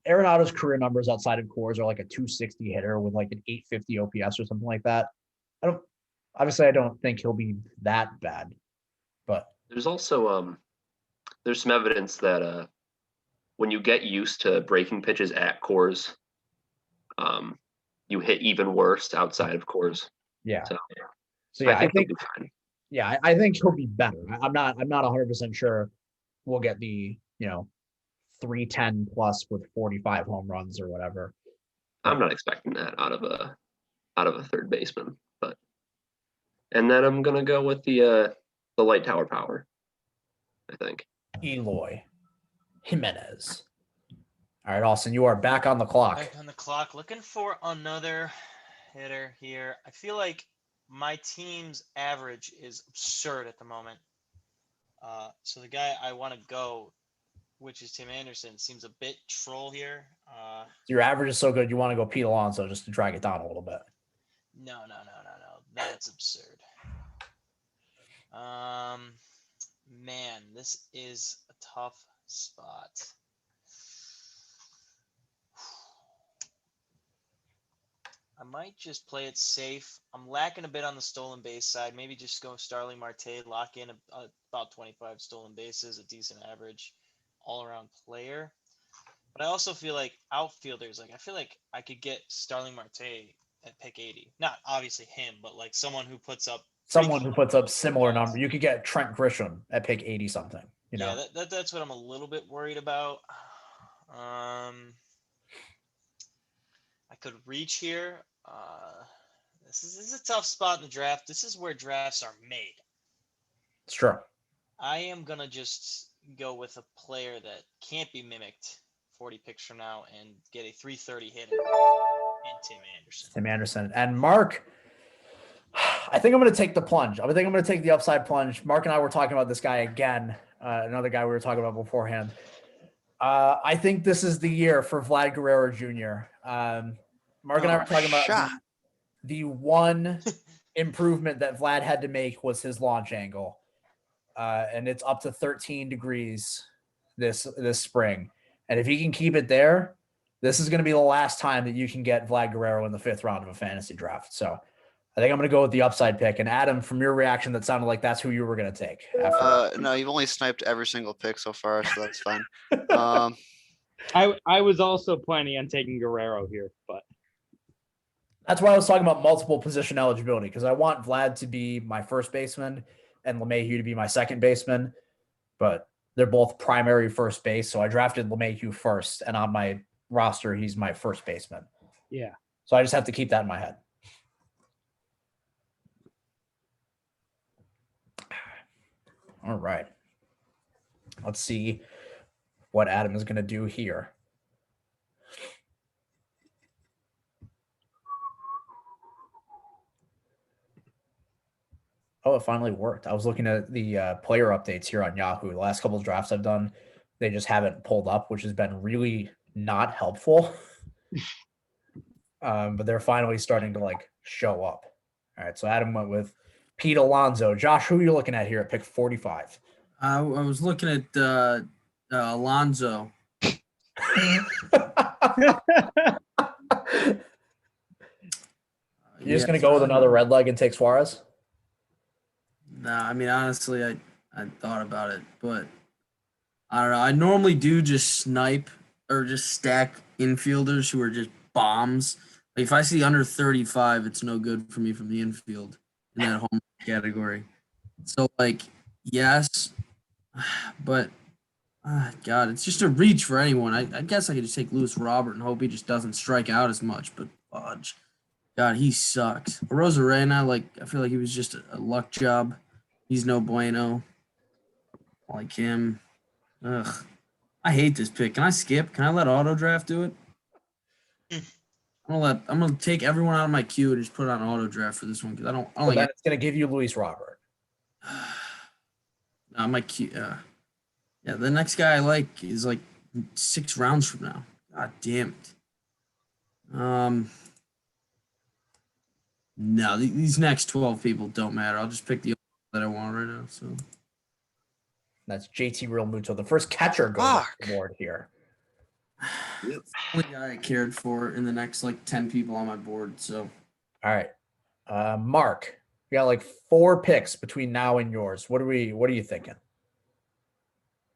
Arenado's career numbers outside of Coors are like a 260 hitter with like an 850 OPS or something like that. I don't think he'll be that bad, but there's also there's some evidence that when you get used to breaking pitches at Coors, you hit even worse outside of Coors. Yeah. So yeah, I think he'll be fine. Yeah, I think he'll be better. I'm not 100% sure we'll get the 310 plus with 45 home runs or whatever. I'm not expecting that out of a third baseman, and then I'm gonna go with the light tower power. I think Eloy Jimenez. All right, Austin, you are back on the clock. Back on the clock, looking for another hitter here. I feel like my team's average is absurd at the moment. So the guy I want to go, which is Tim Anderson, seems a bit troll here. Your average is so good, you want to go Pete Alonso just to drag it down a little bit. No. That's absurd. Man, this is a tough spot. I might just play it safe. I'm lacking a bit on the stolen base side. Maybe just go Starling Marte, lock in about 25 stolen bases, a decent average, all-around player. But I also feel like outfielders, I feel like I could get Starling Marte at pick 80. Not obviously him, but like someone who puts up Similar number. You could get Trent Grisham at pick 80 something. Yeah, that's what I'm a little bit worried about. I could reach here. This is a tough spot in the draft. This is where drafts are made. It's true. I am gonna just go with a player that can't be mimicked 40 picks from now and get a 330 hitter in Tim Anderson. And Mark, I think I'm going to take the plunge. I think I'm going to take the upside plunge. Mark and I were talking about this guy again. Another guy we were talking about beforehand. I think this is the year for Vlad Guerrero Jr. Mark and I were talking about the one improvement that Vlad had to make was his launch angle. And it's up to 13 degrees this spring. And if he can keep it there, this is going to be the last time that you can get Vlad Guerrero in the 5th round of a fantasy draft. So I think I'm going to go with the upside pick. And Adam, from your reaction, that sounded like that's who you were going to take. No, you've only sniped every single pick so far, so that's fine. I was also planning on taking Guerrero here, but That's why I was talking about multiple position eligibility, because I want Vlad to be my first baseman and LeMahieu to be my second baseman, but they're both primary first base. So I drafted LeMahieu first, and on my roster, he's my first baseman. yeah. So I just have to keep that in my head. All right. Let's see what Adam is going to do here. Oh, it finally worked. I was looking at the player updates here on Yahoo. The last couple of drafts I've done, they just haven't pulled up, which has been really not helpful. But they're finally starting to like show up. All right. So Adam went with Pete Alonso. Josh, who are you looking at here at pick 45? I was looking at Alonso. You're just going to go with another red leg and take Suarez? Nah, I mean, honestly, I thought about it, but I don't know. I normally do just snipe or just stack infielders who are just bombs. Like if I see under 35, it's no good for me from the infield in that home category. So, like, yes, but God, it's just a reach for anyone. I guess I could just take Luis Robert and hope he just doesn't strike out as much, but fudge. God, he sucks. Rosarena, like, I feel like he was just a luck job. He's no bueno. Like him. Ugh. I hate this pick. Can I skip? Can I let auto draft do it? I'm gonna take everyone out of my queue and just put it on auto draft for this one because I don't But like then it's going to give you Luis Robert. no, my queue. Yeah, the next guy I like is like 6 rounds from now. God damn it. No, these next 12 people don't matter. I'll just pick the that I want right now. So That's JT Real Muto, the first catcher going off the board here. it's the only guy I cared for in the next like 10 people on my board. So All right. Mark, we got like 4 picks between now and yours. What are you thinking?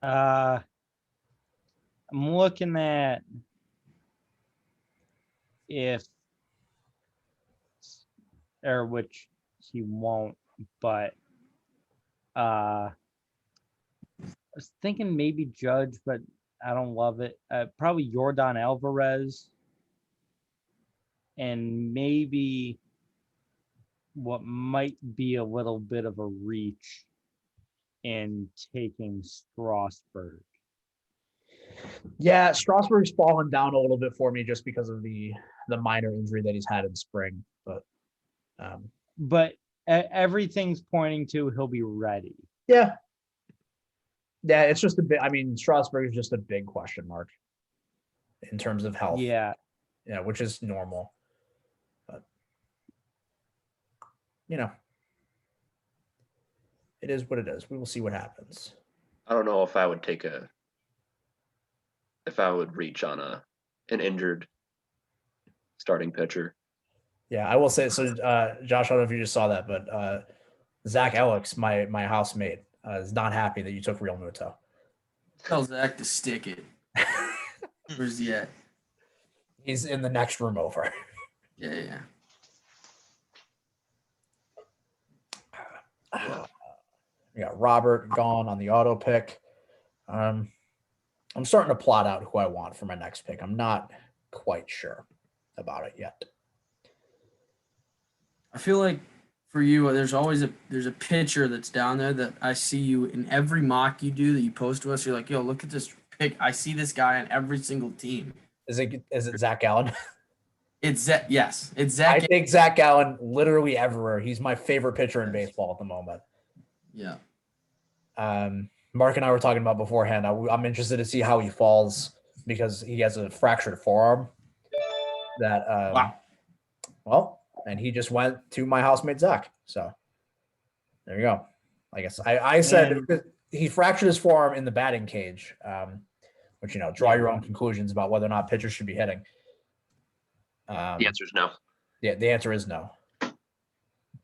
I'm looking at which he won't, but I was thinking maybe Judge, but I don't love it. Probably Yordan Alvarez, and maybe what might be a little bit of a reach in taking Strasburg. Yeah, Strasburg's fallen down a little bit for me just because of the minor injury that he's had in spring. But Everything's pointing to he'll be ready. yeah, it's just a bit. I mean, Strasburg is just a big question mark in terms of health. Yeah, which is normal. But it is what it is. We will see what happens. I don't know if I would reach on an injured starting pitcher. Yeah, I will say so. Josh, I don't know if you just saw that, but Zach Alex, my housemate, is not happy that you took Real Muto. tell Zach to stick it. Where's he at? He's in the next room over. Yeah. We got Robert gone on the auto pick. I'm starting to plot out who I want for my next pick. I'm not quite sure about it yet. I feel like for you, there's a pitcher that's down there that I see you in every mock you do that you post to us. You're like, yo, look at this pick. I see this guy on every single team. Is it Zach Gallen? It's Zach. Yes, it's Zach. I think Zach Gallen literally everywhere. He's my favorite pitcher in baseball at the moment. Yeah. Mark and I were talking about beforehand. I'm interested to see how he falls because he has a fractured forearm. That Wow. Well, and he just went to my housemate Zach. So there you go. I guess I said he fractured his forearm in the batting cage, which, draw your own conclusions about whether or not pitchers should be hitting. The answer is no. Yeah, the answer is no.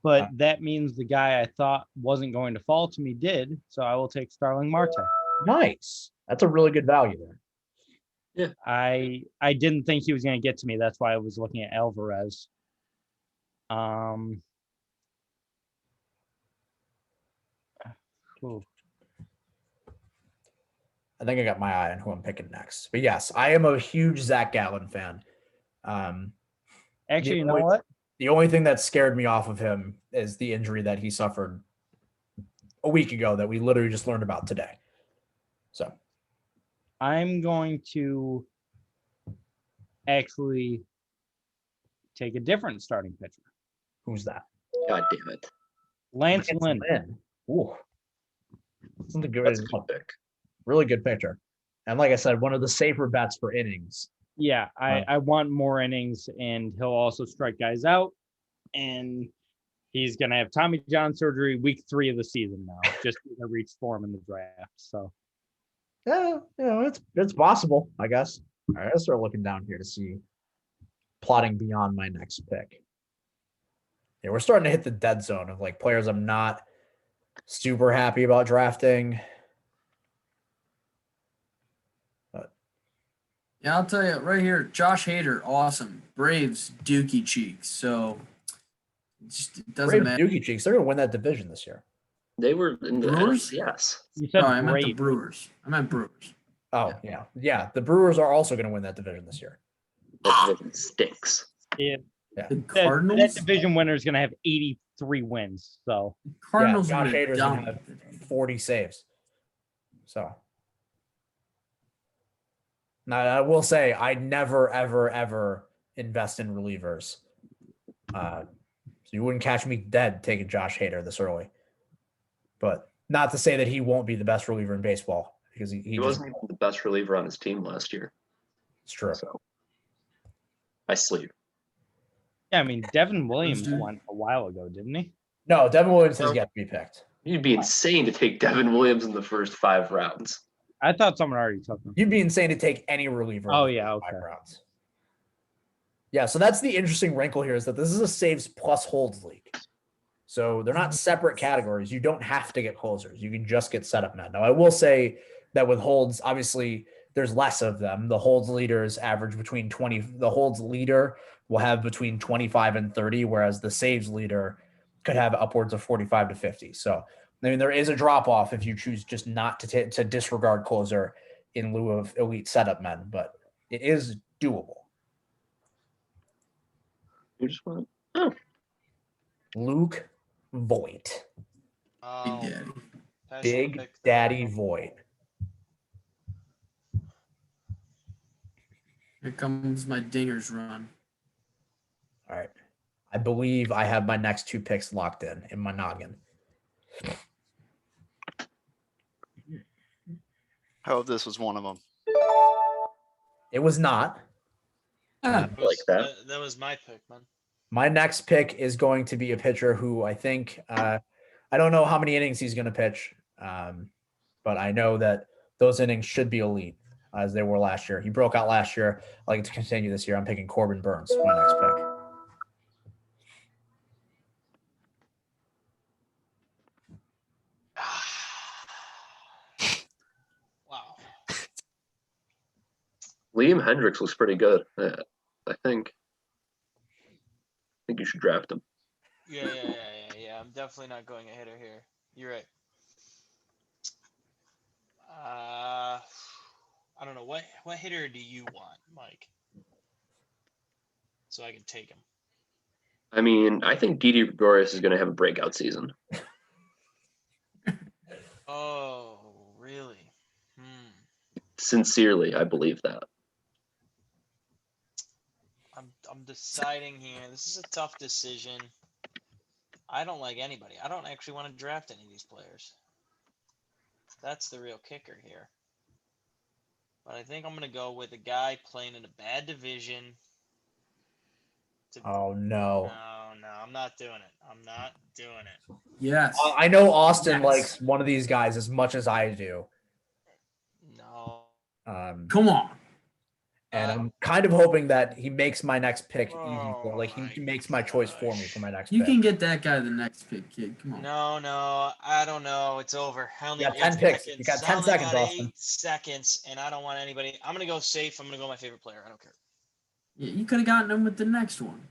But that means the guy I thought wasn't going to fall to me did. So I will take Starling Marte. Nice. That's a really good value there. Yeah. I didn't think he was going to get to me. That's why I was looking at Alvarez. Ooh. I think I got my eye on who I'm picking next. But yes, I am a huge Zach Gallen fan. Actually, you know what? The only thing that scared me off of him is the injury that he suffered a week ago that we literally just learned about today. So I'm going to actually take a different starting pitcher. who's that? God damn it. Lance Lynn. Ooh. Something good. That's a good pick. Really good pitcher. And like I said, one of the safer bets for innings. Yeah, I want more innings, and he'll also strike guys out. And he's going to have Tommy John surgery week 3 of the season now, just to reach form in the draft. So, Yeah, it's possible, I guess. All right, let's start looking down here to see plotting beyond my next pick. Yeah, we're starting to hit the dead zone of like players I'm not super happy about drafting. Yeah, I'll tell you right here, Josh Hader, awesome. Braves, Dookie cheeks. So it doesn't Braves matter. Dookie Cheeks, they're going to win that division this year. They were in the Brewers? yes. you said I meant the great. Brewers. Oh, yeah. The Brewers are also going to win that division this year. That division stinks. Yeah, The that Cardinals. division winner is going to have 83 wins. So, Cardinals yeah, are Josh Hader's down. going to have 40 saves. So. Now, I will say I never, ever, ever invest in relievers. So you wouldn't catch me dead taking Josh Hader this early. But not to say that he won't be the best reliever in baseball because he wasn't even the best reliever on his team last year. It's true. So I sleep. yeah, I mean, Devin Williams dude. won a while ago, didn't he? No, Devin Williams has No. yet to be picked. You'd be insane to take Devin Williams in the first 5 rounds. I thought someone already took him. You'd be insane to take any reliever. Oh, in the yeah, first 5 okay. rounds. Yeah, so that's the interesting wrinkle here is that this is a saves plus holds league. So they're not separate categories. You don't have to get closers. You can just get setup men. Now, I will say that with holds, obviously, there's less of them. The holds leaders average between 20. The holds leader will have between 25 and 30, whereas the saves leader could have upwards of 45 to 50. So, I mean, there is a drop off if you choose just not to disregard closer in lieu of elite setup men, but it is doable. You just want Luke Voigt. Big Daddy. Big Daddy Voigt. Here comes my dingers run. All right. I believe I have my next 2 picks locked in my noggin. I hope this was one of them. It was not. Ah, like that. That was my pick, man. My next pick is going to be a pitcher who I think I don't know how many innings he's going to pitch, but I know that those innings should be elite as they were last year. He broke out last year. I like to continue this year. I'm picking Corbin Burns for my next pick. Wow. Liam Hendricks looks pretty good. I think you should draft him. Yeah. I'm definitely not going a hitter here. You're right. I don't know what hitter do you want, Mike? So I can take him. I mean, I think Didi Gregorius is going to have a breakout season. Oh, really? Sincerely, I believe that. I'm deciding here. This is a tough decision. I don't like anybody. I don't actually want to draft any of these players. That's the real kicker here. But I think I'm going to go with a guy playing in a bad division. Oh, no. No, I'm not doing it. yes. I know Austin Yes. likes one of these guys as much as I do. No. Come on. And I'm kind of hoping that he makes my next pick easy for, like Oh he my makes my choice for me for my next You pick. can get that guy the next pick, kid. Come on. No, I don't know. It's over. I only You have got 10 8 picks. seconds. You got I 10 only seconds, got Austin. 8 seconds, and I don't want anybody. I'm gonna go safe. I'm gonna go my favorite player. I don't care. Yeah, you could have gotten him with the next one.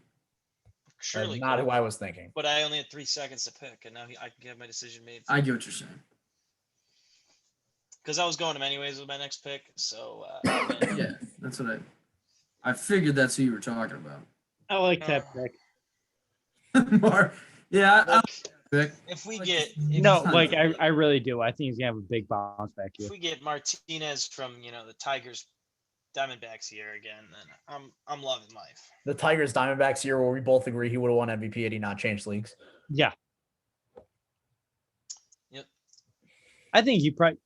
Surely, Not could've, who I was thinking. but I only had 3 seconds to pick, and now I can get my decision made. I get what you're saying. Because I was going him anyways with my next pick. So Yeah, that's what I figured that's who you were talking about. I like that pick. Mark, yeah, I look, pick. if we Like, get No, not like bad. I really do. I think he's gonna have a big bounce back here. if we get Martinez from the Tigers, Diamondbacks here again, then I'm loving life. The Tigers Diamondbacks year where we both agree he would have won MVP had he not changed leagues. Yeah. Yep. I think he might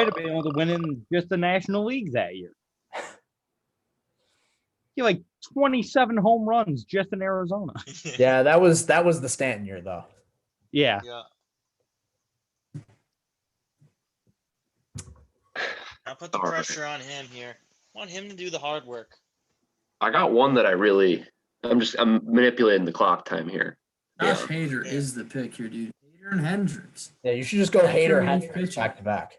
have been able to win in just the National League that year. He had like 27 home runs just in Arizona. Yeah, that was the Stanton year though. Yeah. Yeah. I'll put the All right. pressure on him here. I want him to do the hard work. I got one that I'm manipulating the clock time here. Josh Yeah. Hader is the pick here, dude. Hader and Hendricks. Yeah, you should just go That's your Hader relief Hendricks pitcher. back to back.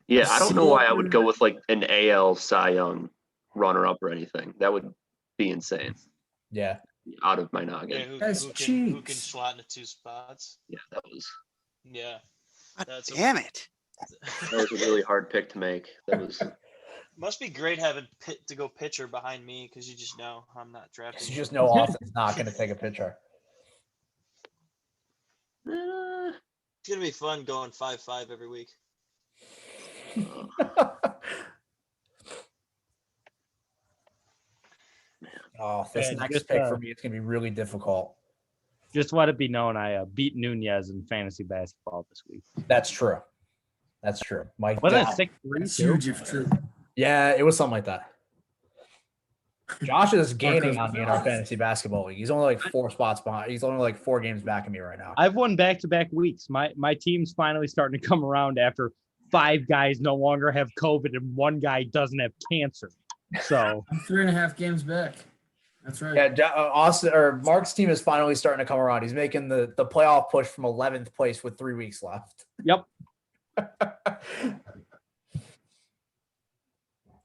Yeah, I don't know why I would go with like an AL Cy Young runner-up or anything. That would be insane. Yeah. Out of my Yeah, noggin. who That's can cheeks. slot into 2 spots? Yeah, that was Yeah. That's Damn it. a really hard pick to make. That was Must be great having Pitt to go pitcher behind me because you just know I'm not drafting. You him. just know Austin's not going to take a pitcher. It's gonna be fun going 5-5 every week. Oh, this Yeah, next just, pick for me is going to be really difficult. Just let it be known I beat Nunez in fantasy basketball this week. That's true. That's true. My Wasn't God. it 6-3 It's too? huge if true. Yeah, it was something like that. Josh is gaining Marcus- on me in our fantasy basketball league. He's only like 4 spots behind. He's only like 4 games back of me right now. I've won back-to-back weeks. My team's finally starting to come around after 5 guys no longer have COVID and 1 guy doesn't have cancer. So I'm 3.5 games back. That's right. Yeah, Austin or Mark's team is finally starting to come around. He's making the playoff push from 11th place with 3 weeks left. yep.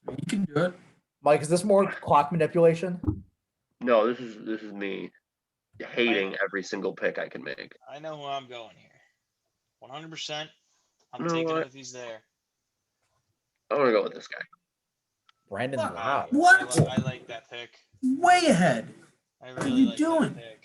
You can do it. Mike, is this more clock manipulation? no. This is me hating every single pick I can make. I know who I'm going here. 100%. I'm You know taking what? him if he's there. I'm gonna go with this guy. Brandon What? Wow. What? I like that pick. Way ahead. I What are really you like doing? that pick.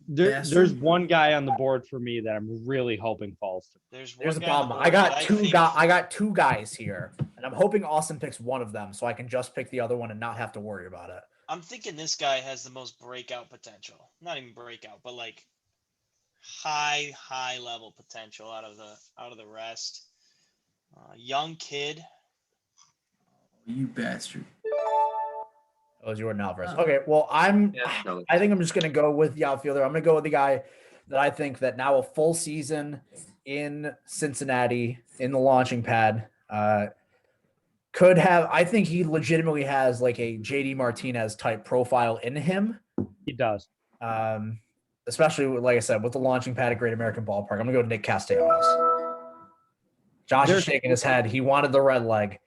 There's Bastard. 1 guy on the board for me that I'm really hoping falls to. There's Here's one the guy on problem. board I got that two think- guys. I got 2 guys here, and I'm hoping Austin picks one of them so I can just pick the other one and not have to worry about it. I'm thinking this guy has the most breakout potential. Not even breakout, but like high level potential out of the rest. Young kid. You bastard. It was Jordan Alvarez. Oh. Okay, well, No, I think I'm just gonna go with the outfielder. I'm gonna go with the guy that I think that now a full season in Cincinnati in the launching pad could have. I think he legitimately has like a JD Martinez type profile in him. He does. Especially like I said, with the launching pad at Great American Ballpark. I'm gonna go to Nick Castellanos. Josh is shaking his head. He wanted the red leg.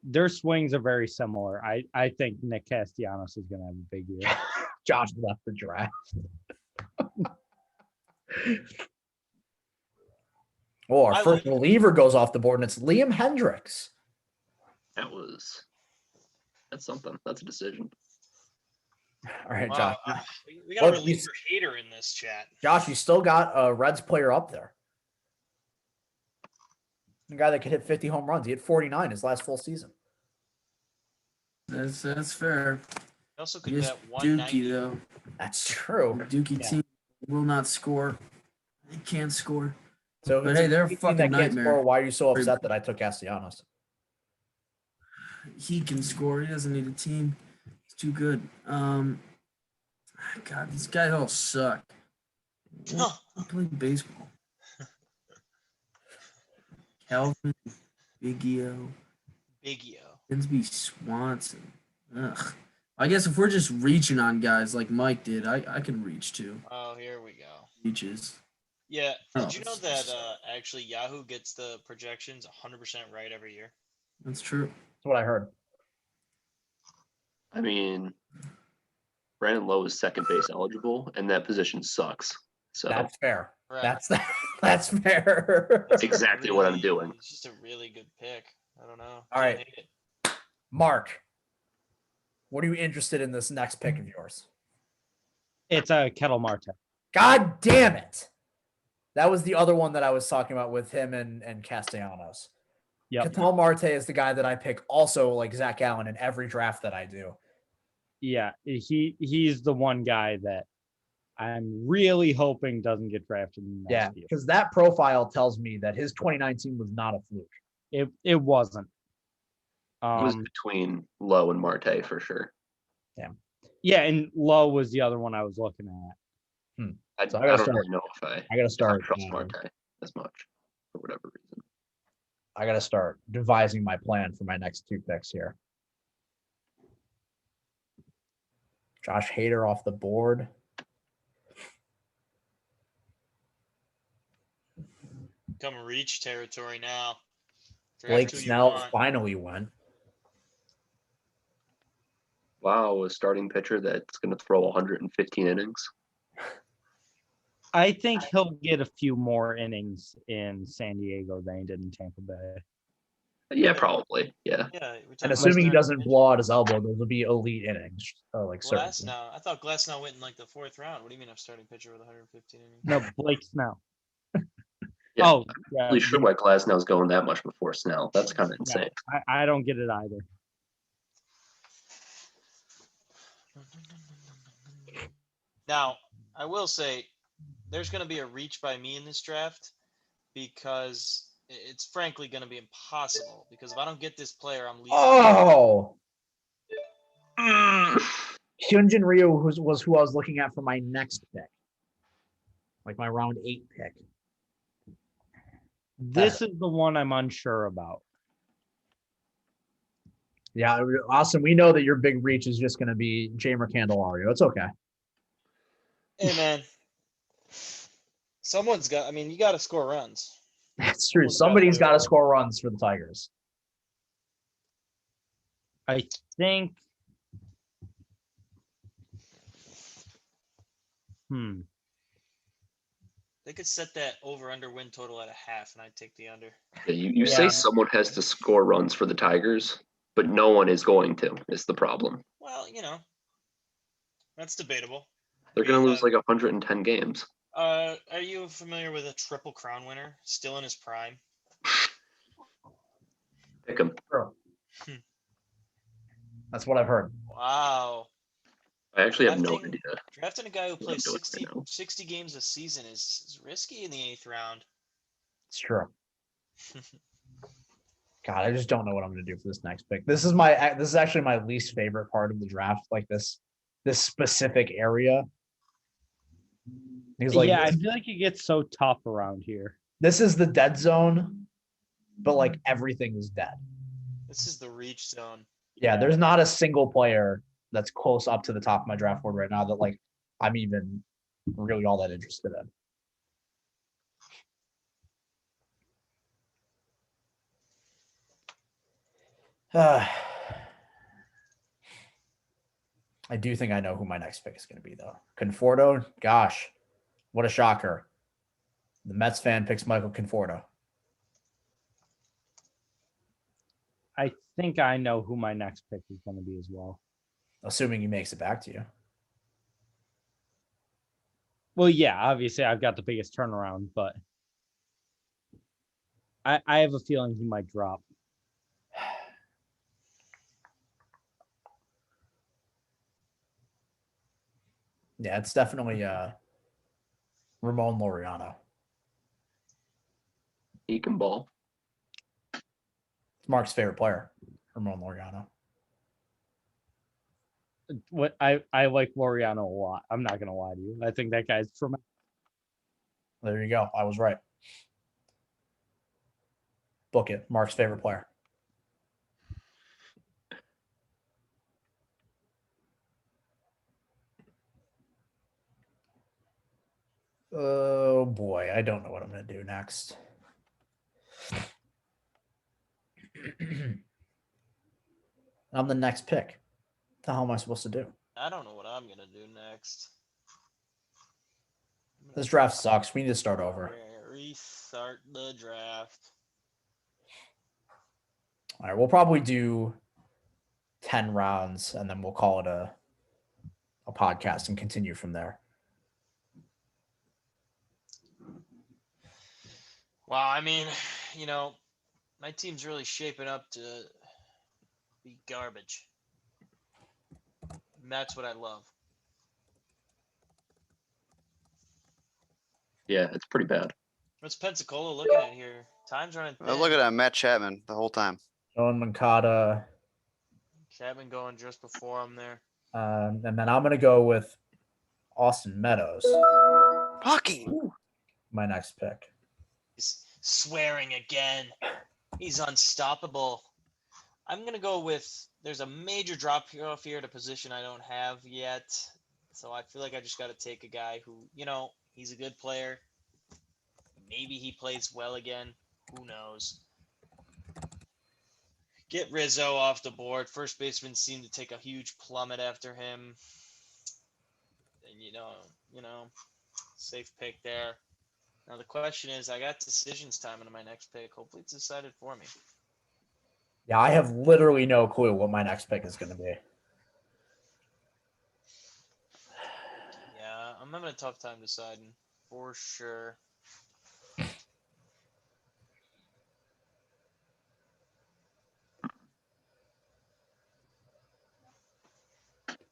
Their swings are very similar. I think Nick Castellanos is going to have a big year. Josh left the draft. Oh, our I first like- reliever goes off the board, and it's Liam Hendricks. That's something. That's a decision. All right, Wow, Josh. we got a Well, reliever hater in this chat. Josh, you still got a Reds player up there. The guy that could hit 50 home runs. He hit 49 his last full season. That's fair. He also could Yes, get Dookie 190. though. That's The true. Dookie Yeah. team will not score. They can't score. So, if But it's hey, a they're a team fucking that can't nightmare. score, why are you so upset that I took Castellanos? He can score. He doesn't need a team. He's too good. God, these guys all suck. Huh. I play baseball. Calvin, Big Biggio. Dansby Swanson. Ugh. I guess if we're just reaching on guys like Mike did, I can reach too. Oh, here we go. Reaches. Yeah. Oh, Did you know it's- that actually Yahoo gets the projections 100% right every year? That's true. That's what I heard. I mean, Brandon Lowe is second base eligible, and that position sucks. So That's fair. Right. That's fair. That's exactly what I'm doing. It's just a really good pick. I don't know. All right. Can't hate it. Mark, what are you interested in this next pick of yours? It's a Kettle Martin. God damn it. That was the other one that I was talking about with him and Castellanos. Yep. Kettle Marte is the guy that I pick also like Zach Allen in every draft that I do. Yeah, he's the one guy that I'm really hoping doesn't get drafted in the Yeah, next year. because that profile tells me that his 2019 was not a fluke. It wasn't. it was between Lowe and Marte for sure. Yeah, and Lowe was the other one I was looking at. I, So I I gotta don't start- really know if I gotta I start. trust Marte as much for whatever reason. I gotta start devising my plan for my next two picks here. Josh Hader off the board. Come reach territory now. Draft Blake who you Snell want. finally went. Wow, a starting pitcher that's going to throw 115 innings. I think he'll get a few more innings in San Diego than he did in Tampa Bay. Yeah, probably. Yeah. Yeah, we're And talking assuming he about doesn't blow out his elbow, those will be elite innings. Like Glass certainly. now. I thought Glass now went in like the 4th round. What do you mean I'm starting pitcher with 115 innings? No, Blake Snell. Yeah, Oh, yeah. Really sure why Glasnow's going that much before Snell. That's kind of No, insane. I don't get it either. Now, I will say there's going to be a reach by me in this draft because it's frankly going to be impossible. Because if I don't get this player, I'm leaving. Oh, Hyunjin Ryu was who I was looking at for my next pick, like my round 8 pick. This is the one I'm unsure about. Yeah, Austin, we know that your big reach is just going to be Jamer Candelario. It's okay. Hey, man. Someone's got, I mean, you got to score runs. That's true. Someone's Somebody's gotta got to do it. score runs for the Tigers. I think. They could set that over-under win total at 0.5, and I'd take the under. Yeah, you Yeah. say someone has to score runs for the Tigers, but no one is going to, is the problem. Well, you know, that's debatable. They're going to lose like 110 games. Are you familiar with a Triple Crown winner still in his prime? Pick them. True. That's what I've heard. Wow. I actually have no Drafting- idea. Drafting a guy who I'm plays doing it 60, right now. 60 games a season is risky in the 8th round. It's true. God, I just don't know what I'm going to do for this next pick. This is actually my least favorite part of the draft, like this specific area. Because like Yeah, I feel like it gets so tough around here. this is the dead zone, but like everything is dead. This is the reach zone. Yeah, there's not a single player that's close up to the top of my draft board right now that like I'm even really all that interested in. I do think I know who my next pick is going to be, though. Conforto, gosh, what a shocker. The Mets fan picks Michael Conforto. I think I know who my next pick is going to be as well. Assuming he makes it back to you. Well, yeah, obviously I've got the biggest turnaround, but I have a feeling he might drop. Yeah, it's definitely Ramon Laureano. He can ball. It's Mark's favorite player, Ramon Laureano. What I like Laureano a lot. I'm not gonna lie to you. I think that guy's from. There you go. I was right. Book it. Mark's favorite player. Oh boy, I don't know what I'm gonna do next. I'm the next pick. What the hell am I supposed to do? I don't know what I'm gonna do next. This draft sucks. We need to start over. Restart the draft. All right, we'll probably do 10 rounds and then we'll call it a podcast and continue from there. Wow, I mean, my team's really shaping up to be garbage. And that's what I love. Yeah, it's pretty bad. What's Pensacola looking at here? Time's running thin. I'm looking at Matt Chapman the whole time. Joan Mancada. Chapman going just before him there. And then I'm going to go with Austin Meadows, Fucking. my next pick. He's swearing again. He's unstoppable. I'm going to go with, there's a major drop off here at a position I don't have yet. So I feel like I just got to take a guy who, he's a good player. Maybe he plays well again. Who knows? Get Rizzo off the board. First baseman seemed to take a huge plummet after him. And, safe pick there. Now the question is, I got decisions time into my next pick. Hopefully it's decided for me. Yeah, I have literally no clue what my next pick is going to be. Yeah, I'm having a tough time deciding for sure.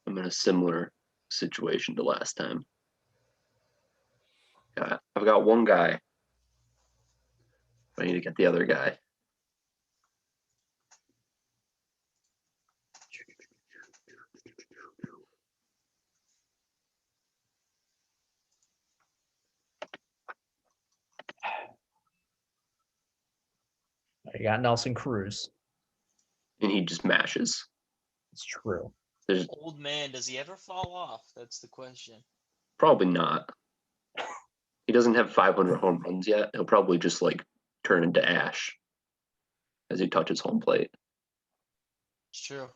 I'm in a similar situation to last time. I've got one guy. I need to get the other guy. You got Nelson Cruz. And he just mashes. It's true. There's Old man, does he ever fall off? That's the question. probably not. He doesn't have 500 home runs yet. He'll probably just turn into ash as he touches home plate. It's true.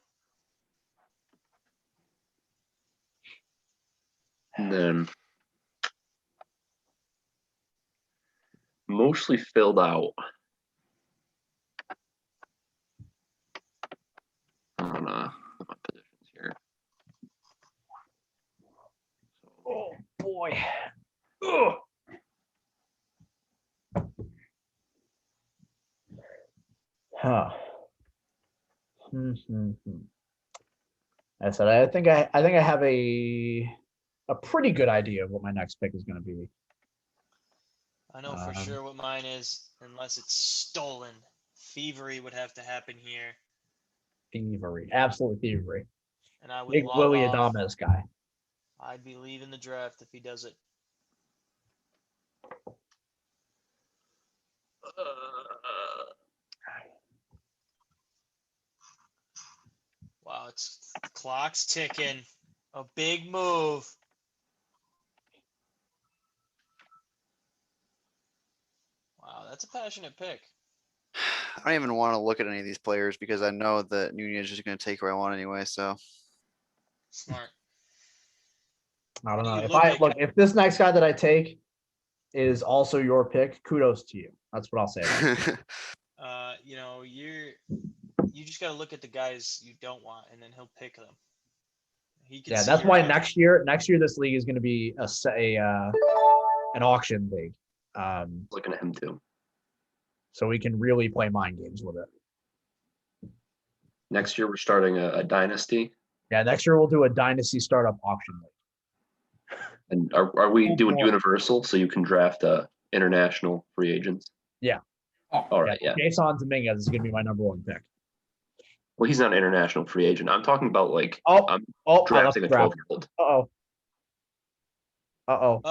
And then mostly filled out on my positions here. Oh, boy. Ugh. Huh. I said I think I have a pretty good idea of what my next pick is going to be. I know for sure what mine is, unless it's stolen. Thievery would have to happen here. Thievery, absolute thievery. And I would Big log Willie off. Adames guy. I'd be leaving the draft if he does it. Wow, the clock's ticking. A big move. Wow, that's a passionate pick. I don't even want to look at any of these players because I know that Nunez is going to take where I want anyway. So Smart. I don't know. You If this next guy that I take is also your pick, kudos to you. That's what I'll say. You just got to look at the guys you don't want, and then he'll pick them. Yeah, that's why next year this league is going to be an auction league. Looking at him too. So we can really play mind games with it. Next year we're starting a dynasty. Yeah, next year we'll do a dynasty startup auction league. And are we doing universal so you can draft international free agents? Yeah. All right, yeah. Jason Dominguez is going to be my number one pick. Well, he's not an international free agent. I'm talking about I'm drafting a 12-year-old. Uh-oh.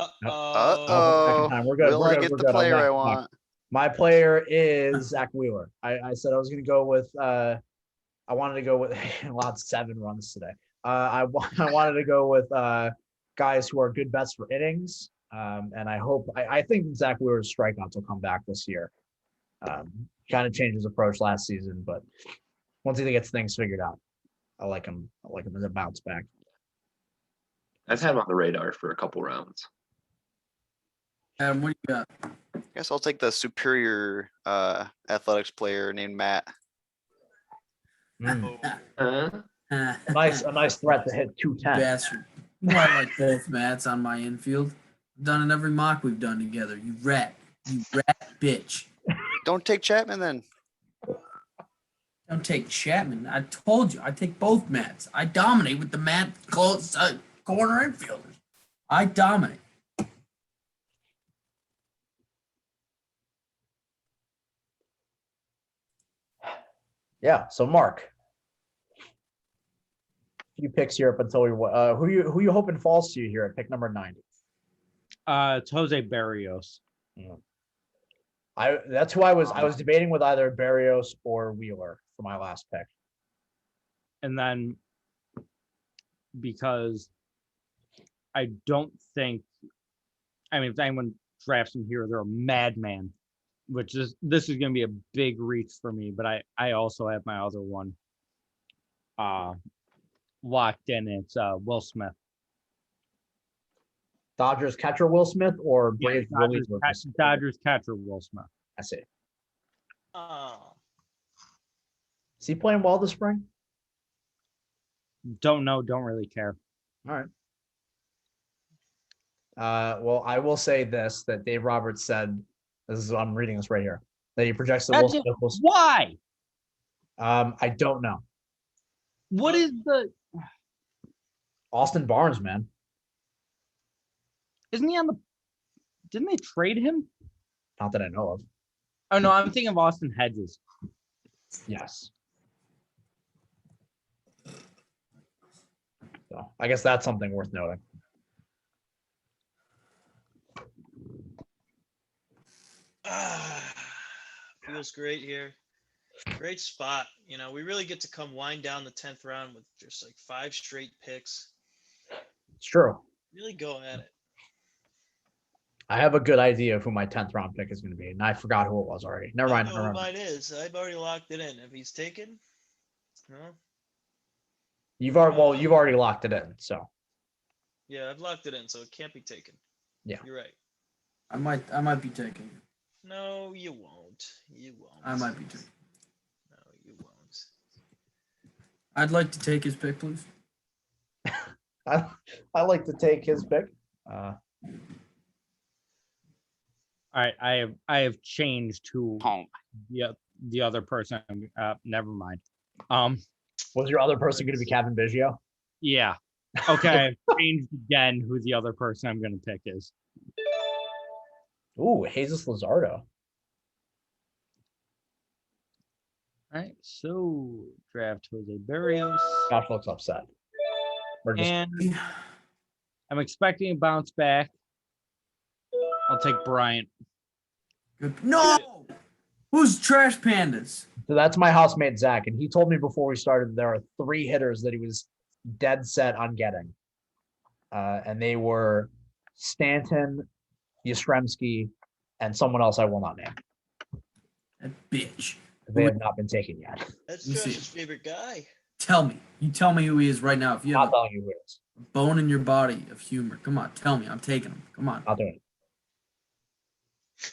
We're good. Will We're I good. get We're the good. player I want? My player is Zach Wheeler. I said I was going to go with. I wanted to go with a lot of 7 runs today. I wanted to go with guys who are good bets for innings. And I think Zach Wheeler's strikeouts will come back this year. Kind of changed his approach last season, but once he gets things figured out, I like him as a bounce back. I've had him on the radar for a couple rounds. Adam, what do you got? I guess I'll take the superior athletics player named Matt. Mm. Oh, A nice threat to hit 210. Bastard. Well, I like both Mats on my infield. I've done it every mock we've done together. You rat bitch. Don't take Chapman then. Don't take Chapman. I told you, I take both Mats. I dominate with the Matt close corner infielders. I dominate. Yeah. So Mark, few picks here up until we who you hoping falls to you here at pick number 90? It's Jose Barrios. That's who I was debating with either Barrios or Wheeler for my last pick. And then because I don't think, I mean, if anyone drafts him here, they're a madman, which is, this is going to be a big reach for me, but I also have my other one locked in. It's Will Smith. Dodgers catcher Will Smith or Yeah, Braves Dodgers catcher Will Smith. I see. oh. Is he playing well this spring? Don't know, don't really care. All right. Well, I will say this, that Dave Roberts said, I'm reading this right here, that he projects that Will That's Smith will. Why? I don't know. What is the? Austin Barnes, man. Isn't he on the? Didn't they trade him? Not that I know of. Oh no, I'm thinking of Austin Hedges. Yes. So I guess that's something worth noting. Feels great here. Great spot. You know, we really get to come wind down the 10th round with just like 5 straight picks. It's true. Really go at it. I have a good idea of who my 10th round pick is going to be, and I forgot who it was already. Never I mind. know Never who mind. mine is. I've already locked it in. If he's taken, no. You've already locked it in. So Yeah, I've locked it in, so it can't be taken. Yeah. You're right. I might be taking it. No, you won't. You won't. I might be taking it. No, you won't. I'd like to take his pick, please. I like to take his pick. All right, I have changed to Oh, the other person. Never mind. Was your other person going to be Kevin Biggio? Yeah. Okay, I've changed again who the other person I'm going to pick is. Ooh, Jesus Luzardo. All right, so draft Jose Barrios. Josh looks upset. We're just And I'm expecting a bounce back. I'll take Bryant. Good. No! Who's Trash Pandas? So that's my housemate Zach, and he told me before we started there are 3 hitters that he was dead set on getting, and they were Stanton, Yastrzemski, and someone else I will not name. That bitch. They have not been taken yet. That's You see. Josh's favorite guy. Tell me. You tell me who he is right now. If you Not have telling you who it is. a bone in your body of humor, come on, tell me. I'm taking him. Come on. Not doing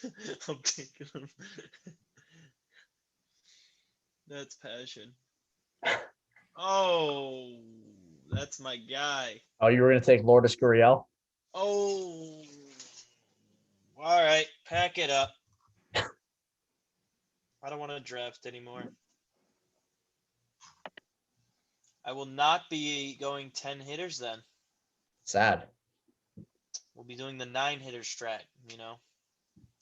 it. I'm taking him. That's passion. Oh, that's my guy. Oh, you were going to take Lourdes Gurriel? Oh, all right. Pack it up. I don't want to draft anymore. I will not be going 10 hitters then. Sad. We'll be doing the 9 hitter strat, you know.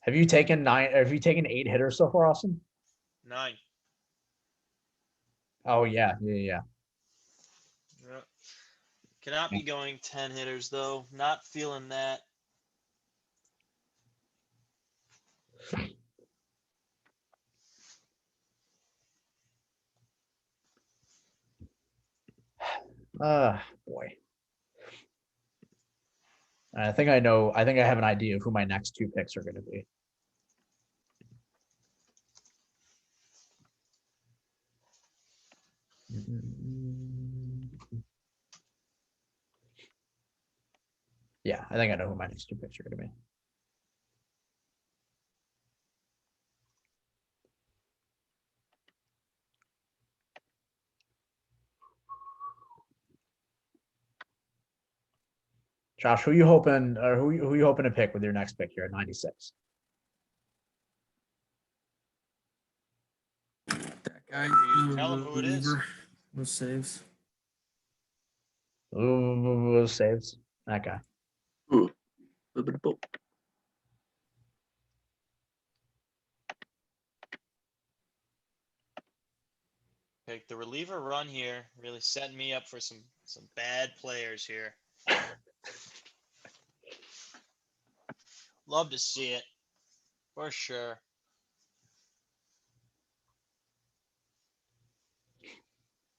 Have you taken 8 hitters so far, Austin? 9. Oh yeah. Yeah. Cannot be going 10 hitters though. Not feeling that. Boy. I think I know. I think I have an idea of who my next two picks are going to be. Yeah, I think I know who my next two picks are going to be. Josh, who you hoping, or who you hoping to pick with your next pick here at 96? That guy. Tell him who it is. Those saves. Ooh, saves. That guy. Ooh, a little bit of both. Pick the reliever run here, really setting me up for some bad players here. Love to see it, for sure.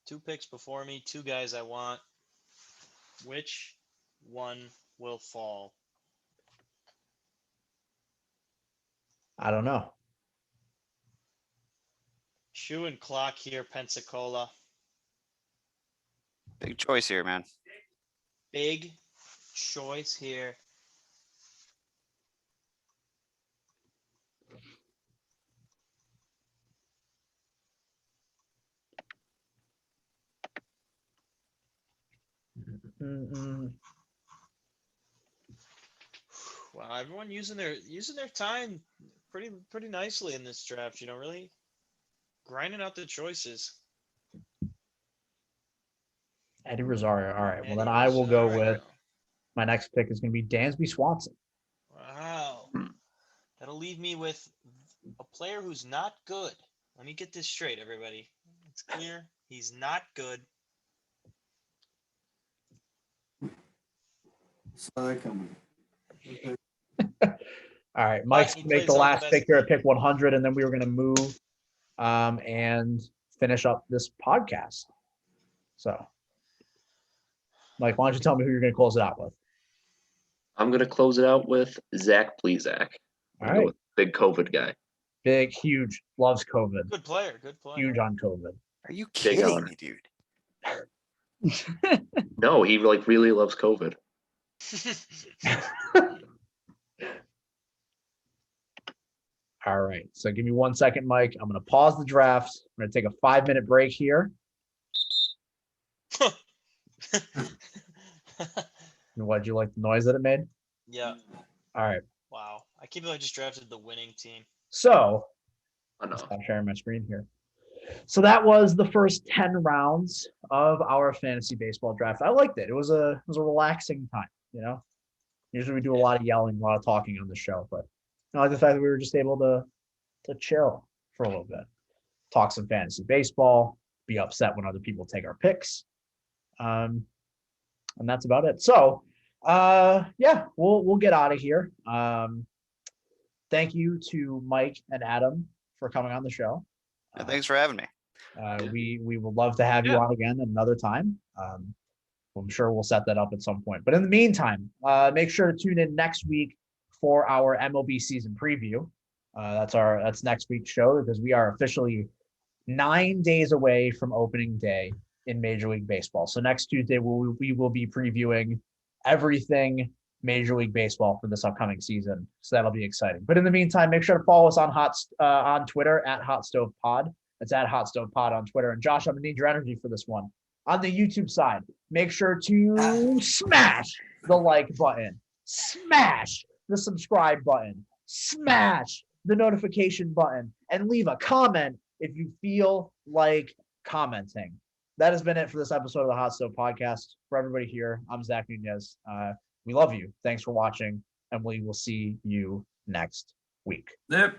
Two picks before me, two guys I want. Which one will fall? I don't know. Shoe and clock here, Pensacola. Big choice here, man. Big choice here. Wow, everyone using their time pretty nicely in this draft, really grinding out the choices. Eddie Rosario. All right. Well, Eddie then I will go Rosario. with my next pick is going to be Dansby Swanson. Wow. That'll leave me with a player who's not good. Let me get this straight, everybody. It's clear. He's not good. Saw that coming. Okay. All right. Mike's he going to make plays the on the last best pick here at team. pick 100, and then we were going to move and finish up this podcast. So, Mike, why don't you tell me who you're going to close it out with? I'm gonna close it out with Zach Plesac. All right. Big COVID guy. Big, huge, loves COVID. Good player. Good player. Huge on COVID. Are you Big kidding honor. me, dude? No, he really loves COVID. All right. So give me 1 second, Mike. I'm going to pause the draft. I'm going to take a 5-minute break here. Why'd you like the noise that it made? Yeah. All right. Wow. I can't believe I just drafted the winning team. So, I know. stop sharing my screen here. So that was the first 10 rounds of our fantasy baseball draft. I liked it. It was a relaxing time, Usually we do a lot of yelling, a lot of talking on the show, but I like the fact that we were just able to chill for a little bit, talk some fantasy baseball, be upset when other people take our picks. And that's about it. So, yeah, we'll get out of here. Thank you to Mike and Adam for coming on the show. Thanks for having me. We would love to have you on again another time. I'm sure we'll set that up at some point. But in the meantime, make sure to tune in next week for our MLB season preview. That's next week's show because we are officially 9 days away from opening day in Major League Baseball. So next Tuesday we will be previewing everything Major League Baseball for this upcoming season. So that'll be exciting. But in the meantime, make sure to follow us on Twitter at Hot Stove Pod. That's at Hot Stove Pod on Twitter. And Josh, I'm gonna need your energy for this one. On the YouTube side, make sure to smash the like button, smash the subscribe button, smash the notification button, and leave a comment if you feel like commenting. That has been it for this episode of the Hot Stove Podcast. For everybody here, I'm Zach Nunez. We love you. Thanks for watching, and we will see you next week. Yep.